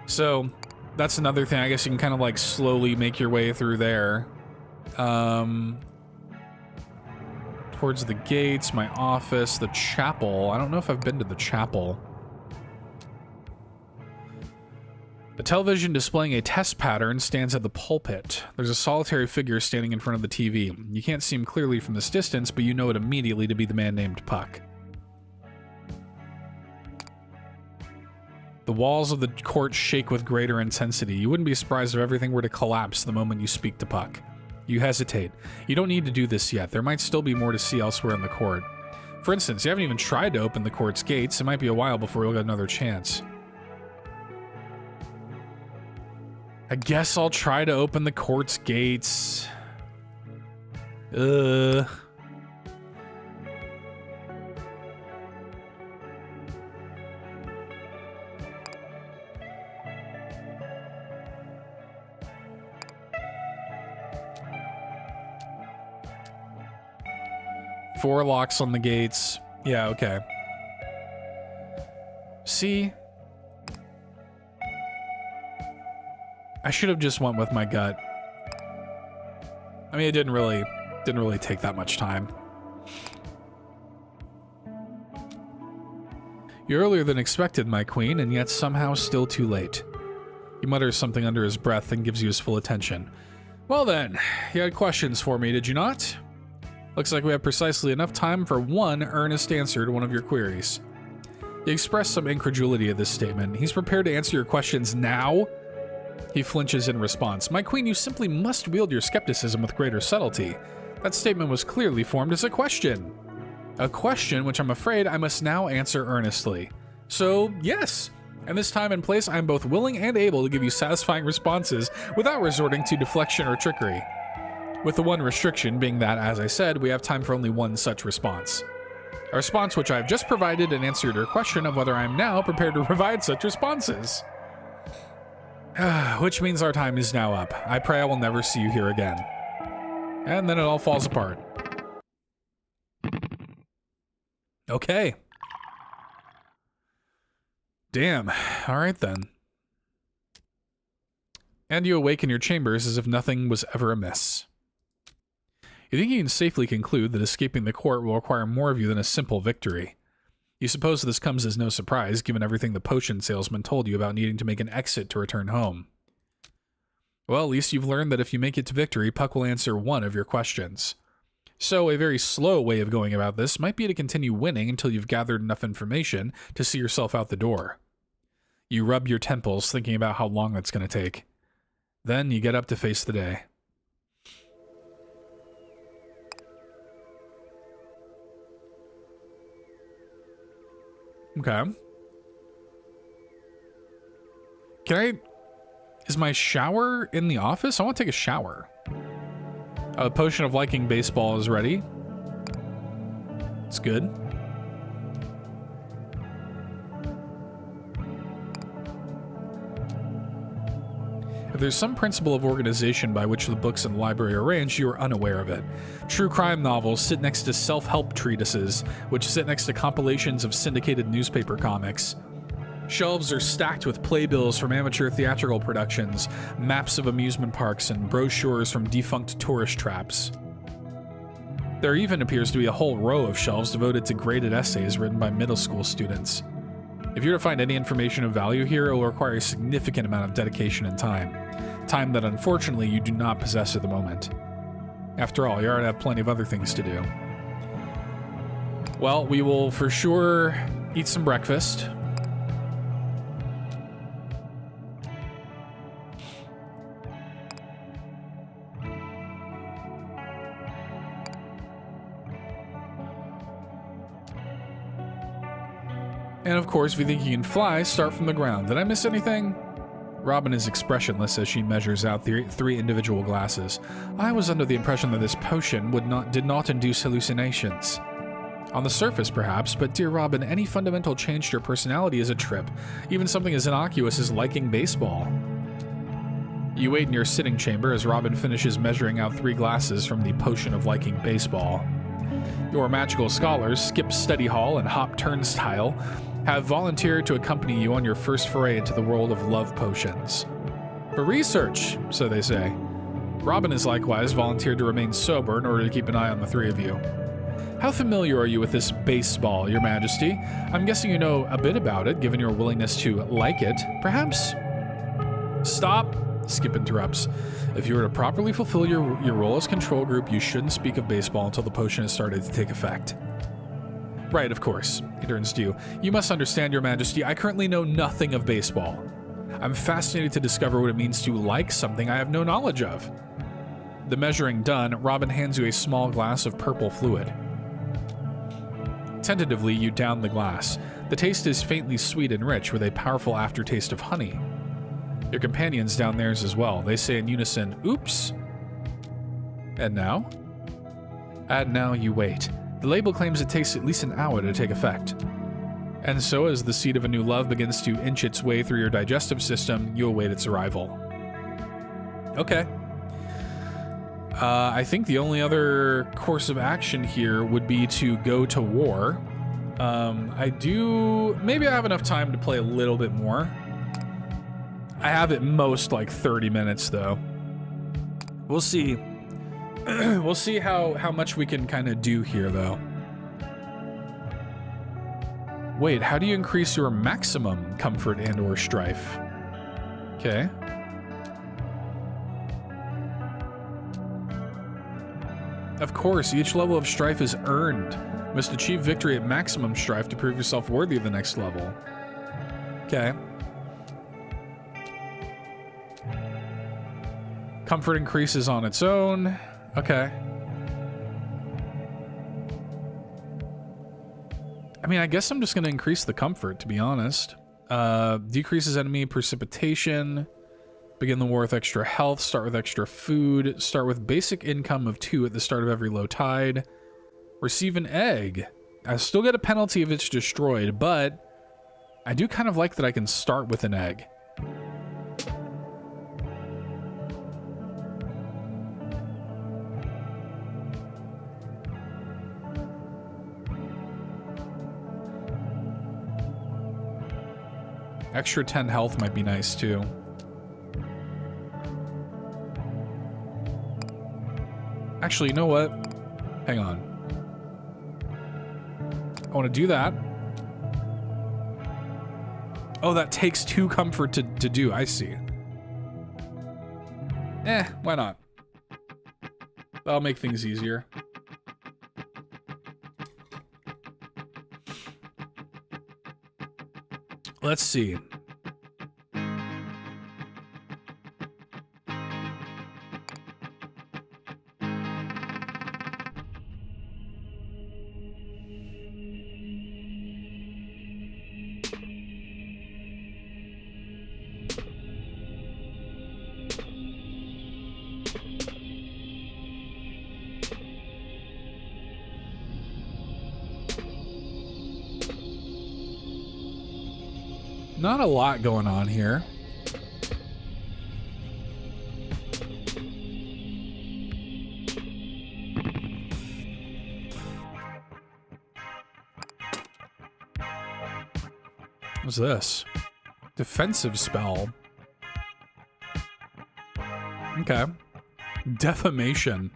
So, that's another thing. I guess you can kind of like slowly make your way through there. Towards the gates, my office, the chapel. I don't know if I've been to the chapel. A television displaying a test pattern stands at the pulpit. There's a solitary figure standing in front of the TV. You can't see him clearly from this distance, but you know it immediately to be the man named Puck. The walls of the court shake with greater intensity. You wouldn't be surprised if everything were to collapse the moment you speak to Puck. You hesitate. You don't need to do this yet. There might still be more to see elsewhere in the court. For instance, you haven't even tried to open the court's gates. It might be a while before you'll get another chance. I guess I'll try to open the court's gates. Four locks on the gates. Yeah, okay. See? I should have just went with my gut. I mean, it didn't really take that much time. You're earlier than expected, my queen, and yet somehow still too late. He mutters something under his breath and gives you his full attention. Well then, you had questions for me, did you not? Looks like we have precisely enough time for one earnest answer to one of your queries. He expressed some incredulity at this statement. He's prepared to answer your questions now? He flinches in response. My queen, you simply must wield your skepticism with greater subtlety. That statement was clearly formed as a question. A question which I'm afraid I must now answer earnestly. So, yes. And this time and place, I am both willing and able to give you satisfying responses without resorting to deflection or trickery. With the one restriction being that, as I said, we have time for only one such response. A response which I have just provided and answered your question of whether I am now prepared to provide such responses. Which means our time is now up. I pray I will never see you here again. And then it all falls apart. Okay. Damn. Alright then. And you awake in your chambers as if nothing was ever amiss. You think you can safely conclude that escaping the court will require more of you than a simple victory. You suppose this comes as no surprise, given everything the potion salesman told you about needing to make an exit to return home. Well, at least you've learned that if you make it to victory, Puck will answer one of your questions. So, a very slow way of going about this might be to continue winning until you've gathered enough information to see yourself out the door. You rub your temples, thinking about how long that's going to take. Then you get up to face the day. Okay. Is my shower in the office? I want to take a shower. A potion of liking baseball is ready. It's good. If there's some principle of organization by which the books in the library are arranged, you are unaware of it. True crime novels sit next to self-help treatises, which sit next to compilations of syndicated newspaper comics. Shelves are stacked with playbills from amateur theatrical productions, maps of amusement parks, and brochures from defunct tourist traps. There even appears to be a whole row of shelves devoted to graded essays written by middle school students. If you're to find any information of value here, it will require a significant amount of dedication and time. Time that unfortunately you do not possess at the moment. After all, you already have plenty of other things to do. Well, we will for sure eat some breakfast. And of course, if you think you can fly, start from the ground. Did I miss anything? Robin is expressionless as she measures out the three individual glasses. I was under the impression that this potion did not induce hallucinations. On the surface, perhaps, but dear Robin, any fundamental change to your personality is a trip, even something as innocuous as liking baseball. You wait in your sitting chamber as Robin finishes measuring out 3 glasses from the potion of liking baseball. Your magical scholars, Skip Study Hall and Hop Turnstile, have volunteered to accompany you on your first foray into the world of love potions. For research, so they say. Robin has likewise volunteered to remain sober in order to keep an eye on the 3 of you. How familiar are you with this baseball, Your Majesty? I'm guessing you know a bit about it, given your willingness to like it. Perhaps? Stop, Skip interrupts. If you were to properly fulfill your role as control group, you shouldn't speak of baseball until the potion has started to take effect. Right, of course. He turns to you. You must understand, Your Majesty, I currently know nothing of baseball. I'm fascinated to discover what it means to like something I have no knowledge of. The measuring done, Robin hands you a small glass of purple fluid. Tentatively, you down the glass. The taste is faintly sweet and rich, with a powerful aftertaste of honey. Your companions down theirs as well. They say in unison, oops. And now? And now you wait. The label claims it takes at least an hour to take effect. And so, as the seed of a new love begins to inch its way through your digestive system, you await its arrival. Okay. I think the only other course of action here would be to go to war. Maybe I have enough time to play a little bit more. I have at most like 30 minutes though. We'll see. We'll see how much we can kind of do here though. Wait, how do you increase your maximum comfort and or strife? Okay. Of course, each level of strife is earned. You must achieve victory at maximum strife to prove yourself worthy of the next level. Okay. Comfort increases on its own. Okay. I mean, I guess I'm just going to increase the comfort, to be honest. Decreases enemy precipitation. Begin the war with extra health. Start with extra food. Start with basic income of 2 at the start of every low tide. Receive an egg. I still get a penalty if it's destroyed, but I do kind of like that I can start with an egg. Extra 10 health might be nice too. Actually, you know what? Hang on. I want to do that. Oh, that takes 2 comfort to do. I see. Why not? That'll make things easier. Let's see. Not a lot going on here. What's this? Defensive spell. Okay. Defamation.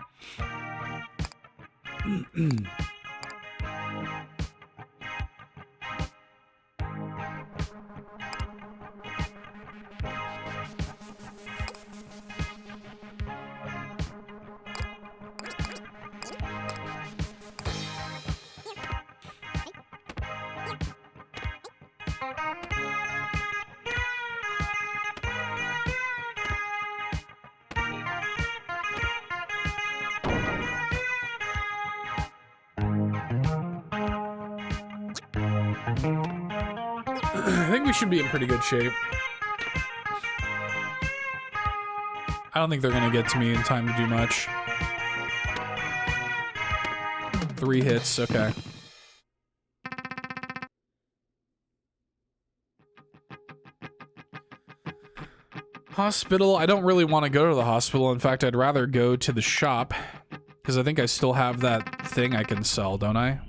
I think we should be in pretty good shape. I don't think they're gonna get to me in time to do much. 3 hits, okay. Hospital, I don't really want to go to the hospital. In fact, I'd rather go to the shop, because I think I still have that thing I can sell, don't I?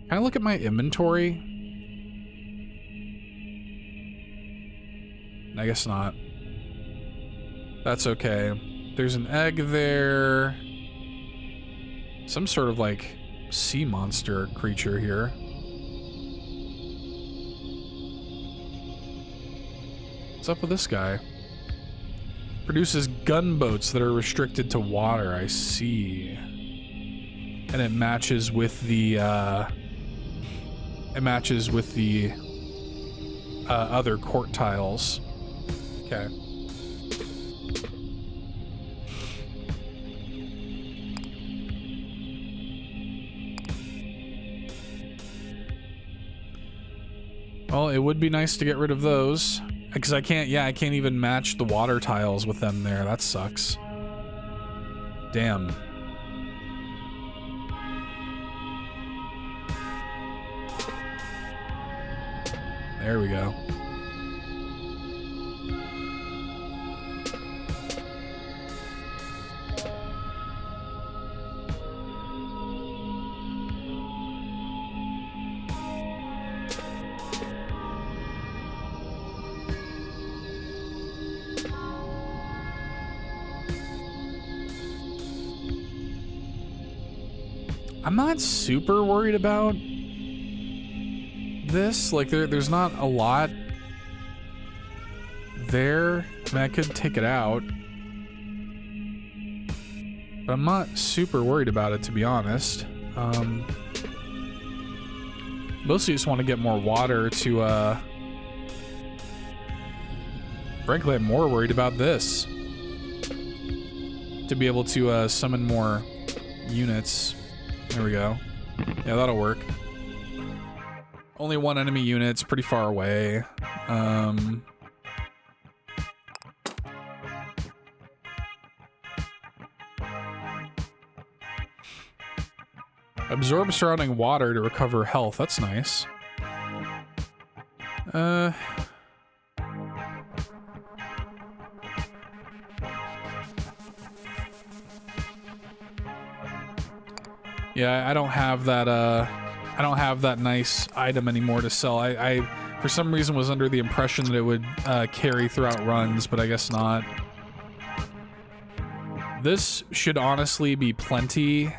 Can I look at my inventory? I guess not. That's okay. There's an egg there. Some sort of, like, sea monster creature here. What's up with this guy? Produces gunboats that are restricted to water, I see. And it matches with the, other court tiles. Okay. Well, it would be nice to get rid of those. Because I can't even match the water tiles with them there. That sucks. Damn. There we go. I'm not super worried about this. Like, there's not a lot there. I mean, I could take it out. But I'm not super worried about it, to be honest. Mostly just want to get more water to, frankly, I'm more worried about this. To be able to, summon more units. There we go. Yeah, that'll work. Only one enemy unit. It's pretty far away. Absorb surrounding water to recover health. That's nice. Yeah, I don't have that, I don't have that nice item anymore to sell. I for some reason, was under the impression that it would carry throughout runs, but I guess not. This should honestly be plenty.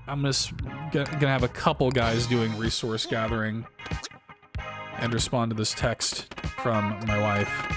I'm just gonna have a couple guys doing resource gathering and respond to this text from my wife.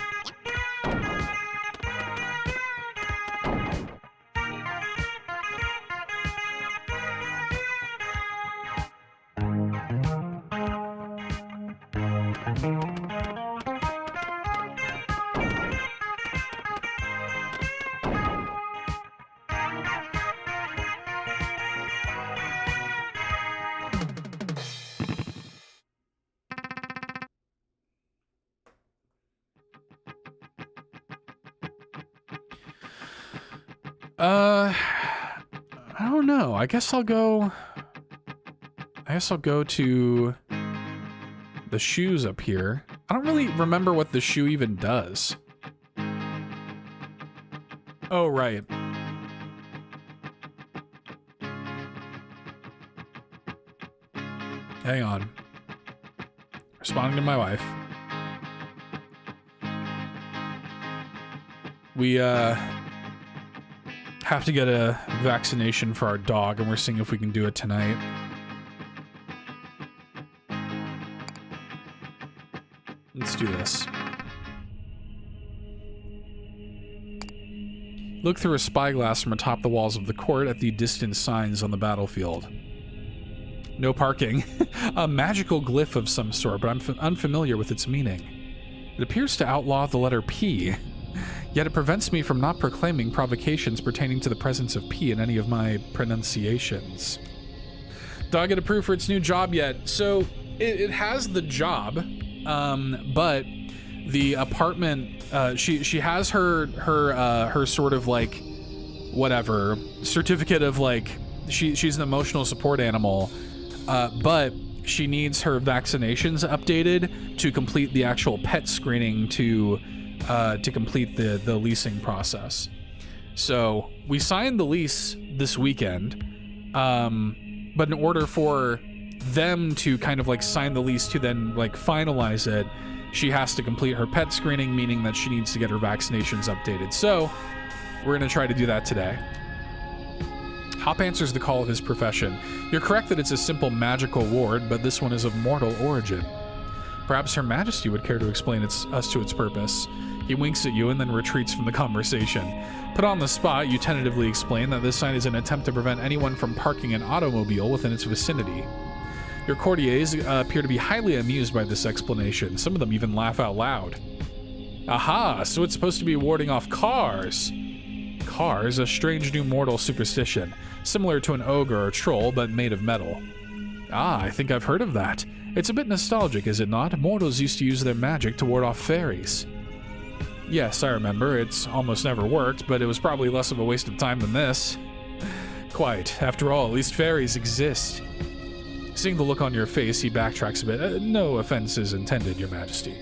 I don't know. I guess I'll go to the shoes up here. I don't really remember what the shoe even does. Oh, right. Hang on. Responding to my wife. We, have to get a vaccination for our dog, and we're seeing if we can do it tonight. Let's do this. Look through a spyglass from atop the walls of the court at the distant signs on the battlefield. No parking. A magical glyph of some sort, but I'm unfamiliar with its meaning. It appears to outlaw the letter P. Yet it prevents me from not proclaiming provocations pertaining to the presence of P in any of my pronunciations. Dog get approved for its new job yet? So it has the job, but the apartment, she has her sort of like whatever certificate of like she's an emotional support animal, but she needs her vaccinations updated to complete the actual pet screening to complete the leasing process. So we signed the lease this weekend, but in order for them to kind of like sign the lease to then like finalize it, she has to complete her pet screening, meaning that she needs to get her vaccinations updated. So we're going to try to do that today. Hop answers the call of his profession. You're correct that it's a simple magical ward, but this one is of mortal origin. Perhaps Her Majesty would care to explain us to its purpose. He winks at you and then retreats from the conversation. Put on the spot, you tentatively explain that this sign is an attempt to prevent anyone from parking an automobile within its vicinity. Your courtiers appear to be highly amused by this explanation. Some of them even laugh out loud. Aha, so it's supposed to be warding off cars. Cars, a strange new mortal superstition, similar to an ogre or troll, but made of metal. Ah, I think I've heard of that. It's a bit nostalgic, is it not? Mortals used to use their magic to ward off fairies. Yes, I remember. It's almost never worked, but it was probably less of a waste of time than this. Quite. After all, at least fairies exist. Seeing the look on your face, he backtracks a bit. No offenses intended, Your Majesty.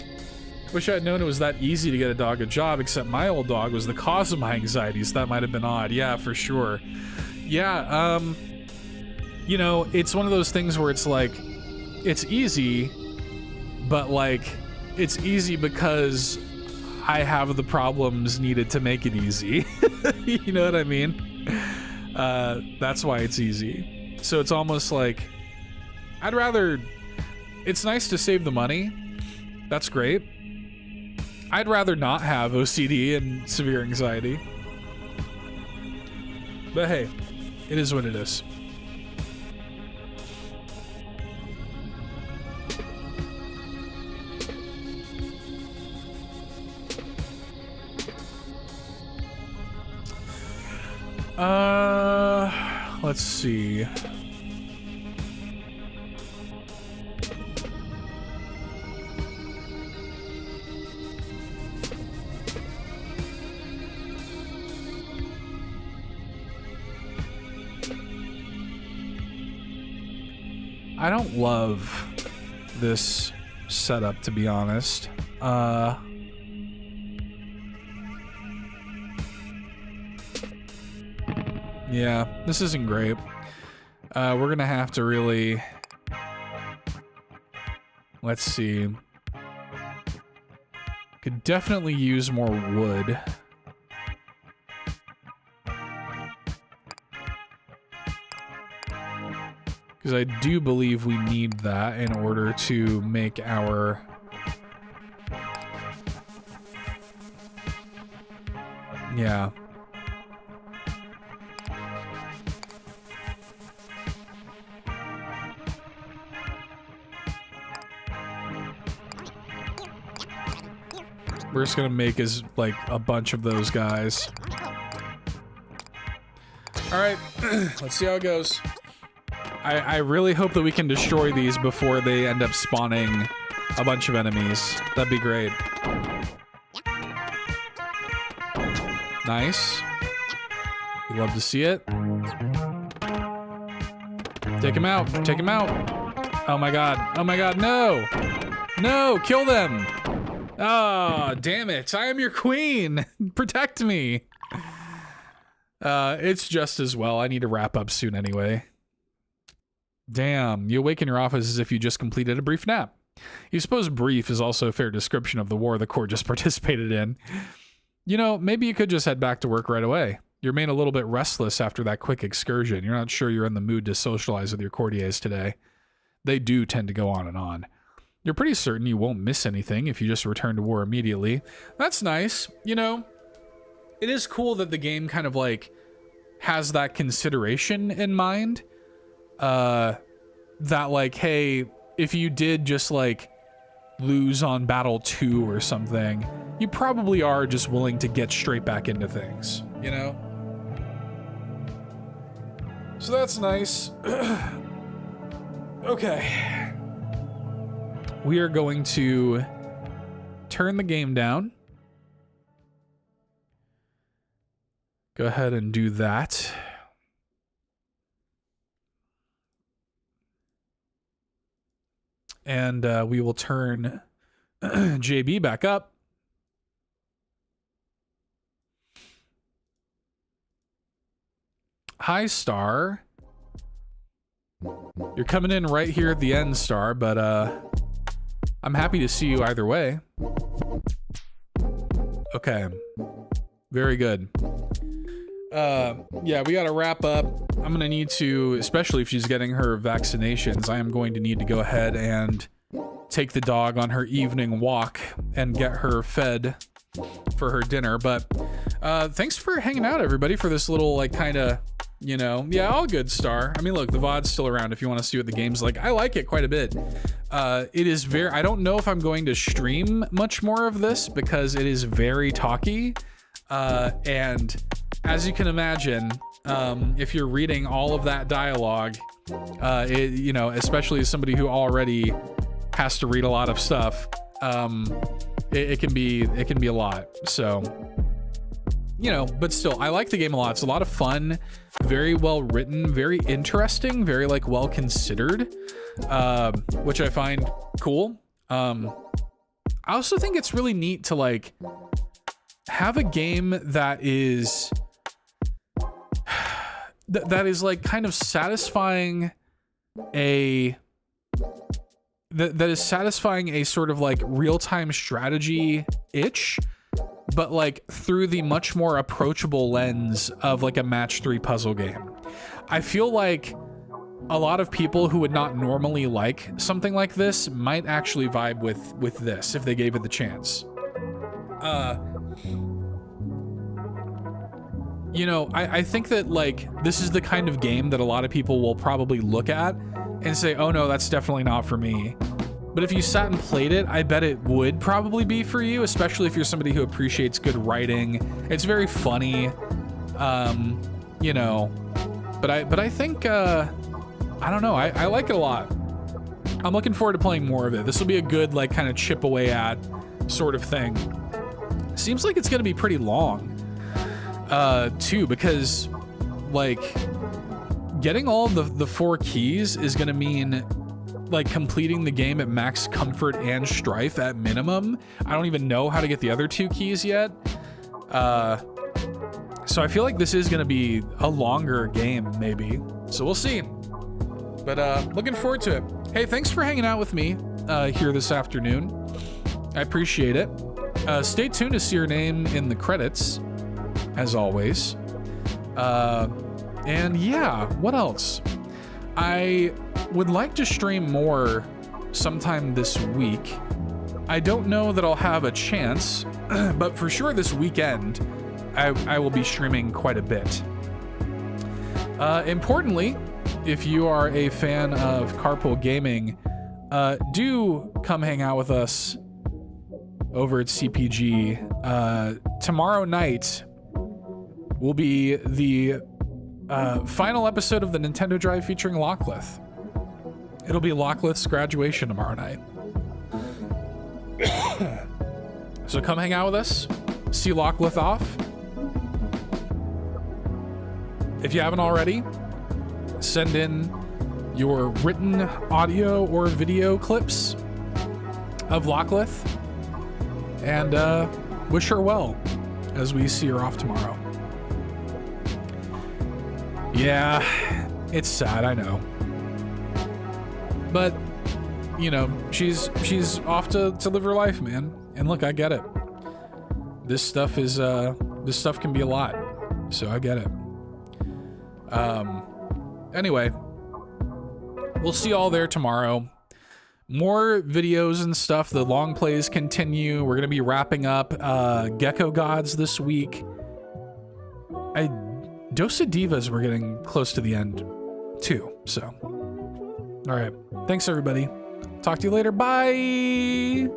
Wish I'd known it was that easy to get a dog a job, except my old dog was the cause of my anxieties. That might have been odd. Yeah, for sure. Yeah, you know, it's one of those things where it's like, it's easy, but like, it's easy because I have the problems needed to make it easy. You know what I mean? That's why it's easy. So it's almost like, I'd rather, it's nice to save the money. That's great. I'd rather not have OCD and severe anxiety. But hey, it is what it is. Let's see. I don't love this setup, to be honest. Yeah, this isn't great. We're gonna have to really... Let's see. Could definitely use more wood. Because I do believe we need that in order to make our... Yeah. We're just gonna make like a bunch of those guys. All right, let's see how it goes. I really hope that we can destroy these before they end up spawning a bunch of enemies. That'd be great. Nice. You love to see it. Take him out. Take him out. Oh my god. Oh my god. No. No. Kill them. Ah, oh, damn it. I am your queen. Protect me. It's just as well. I need to wrap up soon anyway. Damn. You awake in your office as if you just completed a brief nap. You suppose brief is also a fair description of the war the court just participated in. You know, maybe you could just head back to work right away. You remain a little bit restless after that quick excursion. You're not sure you're in the mood to socialize with your courtiers today. They do tend to go on and on. You're pretty certain you won't miss anything if you just return to war immediately. That's nice. You know, it is cool that the game kind of like has that consideration in mind. That like, hey, if you did just like lose on battle 2 or something, you probably are just willing to get straight back into things, you know? So that's nice. Okay. We are going to turn the game down. Go ahead and do that. And we will turn JB back up. Hi, Star. You're coming in right here at the end, Star, but I'm happy to see you either way. Okay. Very good. Yeah, we gotta wrap up. I'm gonna need to, especially if she's getting her vaccinations, I am going to need to go ahead and take the dog on her evening walk and get her fed for her dinner. But thanks for hanging out, everybody, for this little, like, kind of, you know, yeah, all good, Star. I mean, look, the VOD's still around if you want to see what the game's like. I like it quite a bit. It is very, I don't know if I'm going to stream much more of this because it is very talky. And as you can imagine, if you're reading all of that dialogue, you know, especially as somebody who already has to read a lot of stuff, it can be a lot. So, you know, but still, I like the game a lot. It's a lot of fun, very well written, very interesting, very like well considered, which I find cool. I also think it's really neat to like have a game that is that is like kind of satisfying that is satisfying a sort of like real-time strategy itch, but like through the much more approachable lens of like a match 3 puzzle game. I feel like a lot of people who would not normally like something like this might actually vibe with this if they gave it the chance. You know, I think that like this is the kind of game that a lot of people will probably look at and say, oh no, that's definitely not for me. But if you sat and played it, I bet it would probably be for you, especially if you're somebody who appreciates good writing. It's very funny, you know, but I think, I don't know, I like it a lot. I'm looking forward to playing more of it. This will be a good, like, kind of chip away at sort of thing. Seems like it's going to be pretty long, too, because, like, getting all the 4 keys is going to mean like completing the game at max comfort and strife at minimum. I don't even know how to get the other 2 keys yet. So I feel like this is going to be a longer game, maybe. So we'll see. But looking forward to it. Hey, thanks for hanging out with me here this afternoon. I appreciate it. Stay tuned to see your name in the credits, as always. And yeah, what else? I would like to stream more sometime this week. I don't know that I'll have a chance, but for sure this weekend, I will be streaming quite a bit. Importantly, if you are a fan of Carpool Gaming, do come hang out with us over at CPG. Tomorrow night will be the final episode of the Nintendo Drive featuring Locklith. It'll be Locklith's graduation tomorrow night. So come hang out with us, see Locklith off. If you haven't already, send in your written audio or video clips of Locklith and wish her well as we see her off tomorrow. Yeah, it's sad, I know. But, you know, she's off to live her life, man. And look, I get it. This stuff can be a lot. So I get it. Anyway, we'll see you all there tomorrow. More videos and stuff. The long plays continue. We're going to be wrapping up Gecko Gods this week. Dosa Divas, we're getting close to the end too. So, all right. Thanks, everybody. Talk to you later. Bye.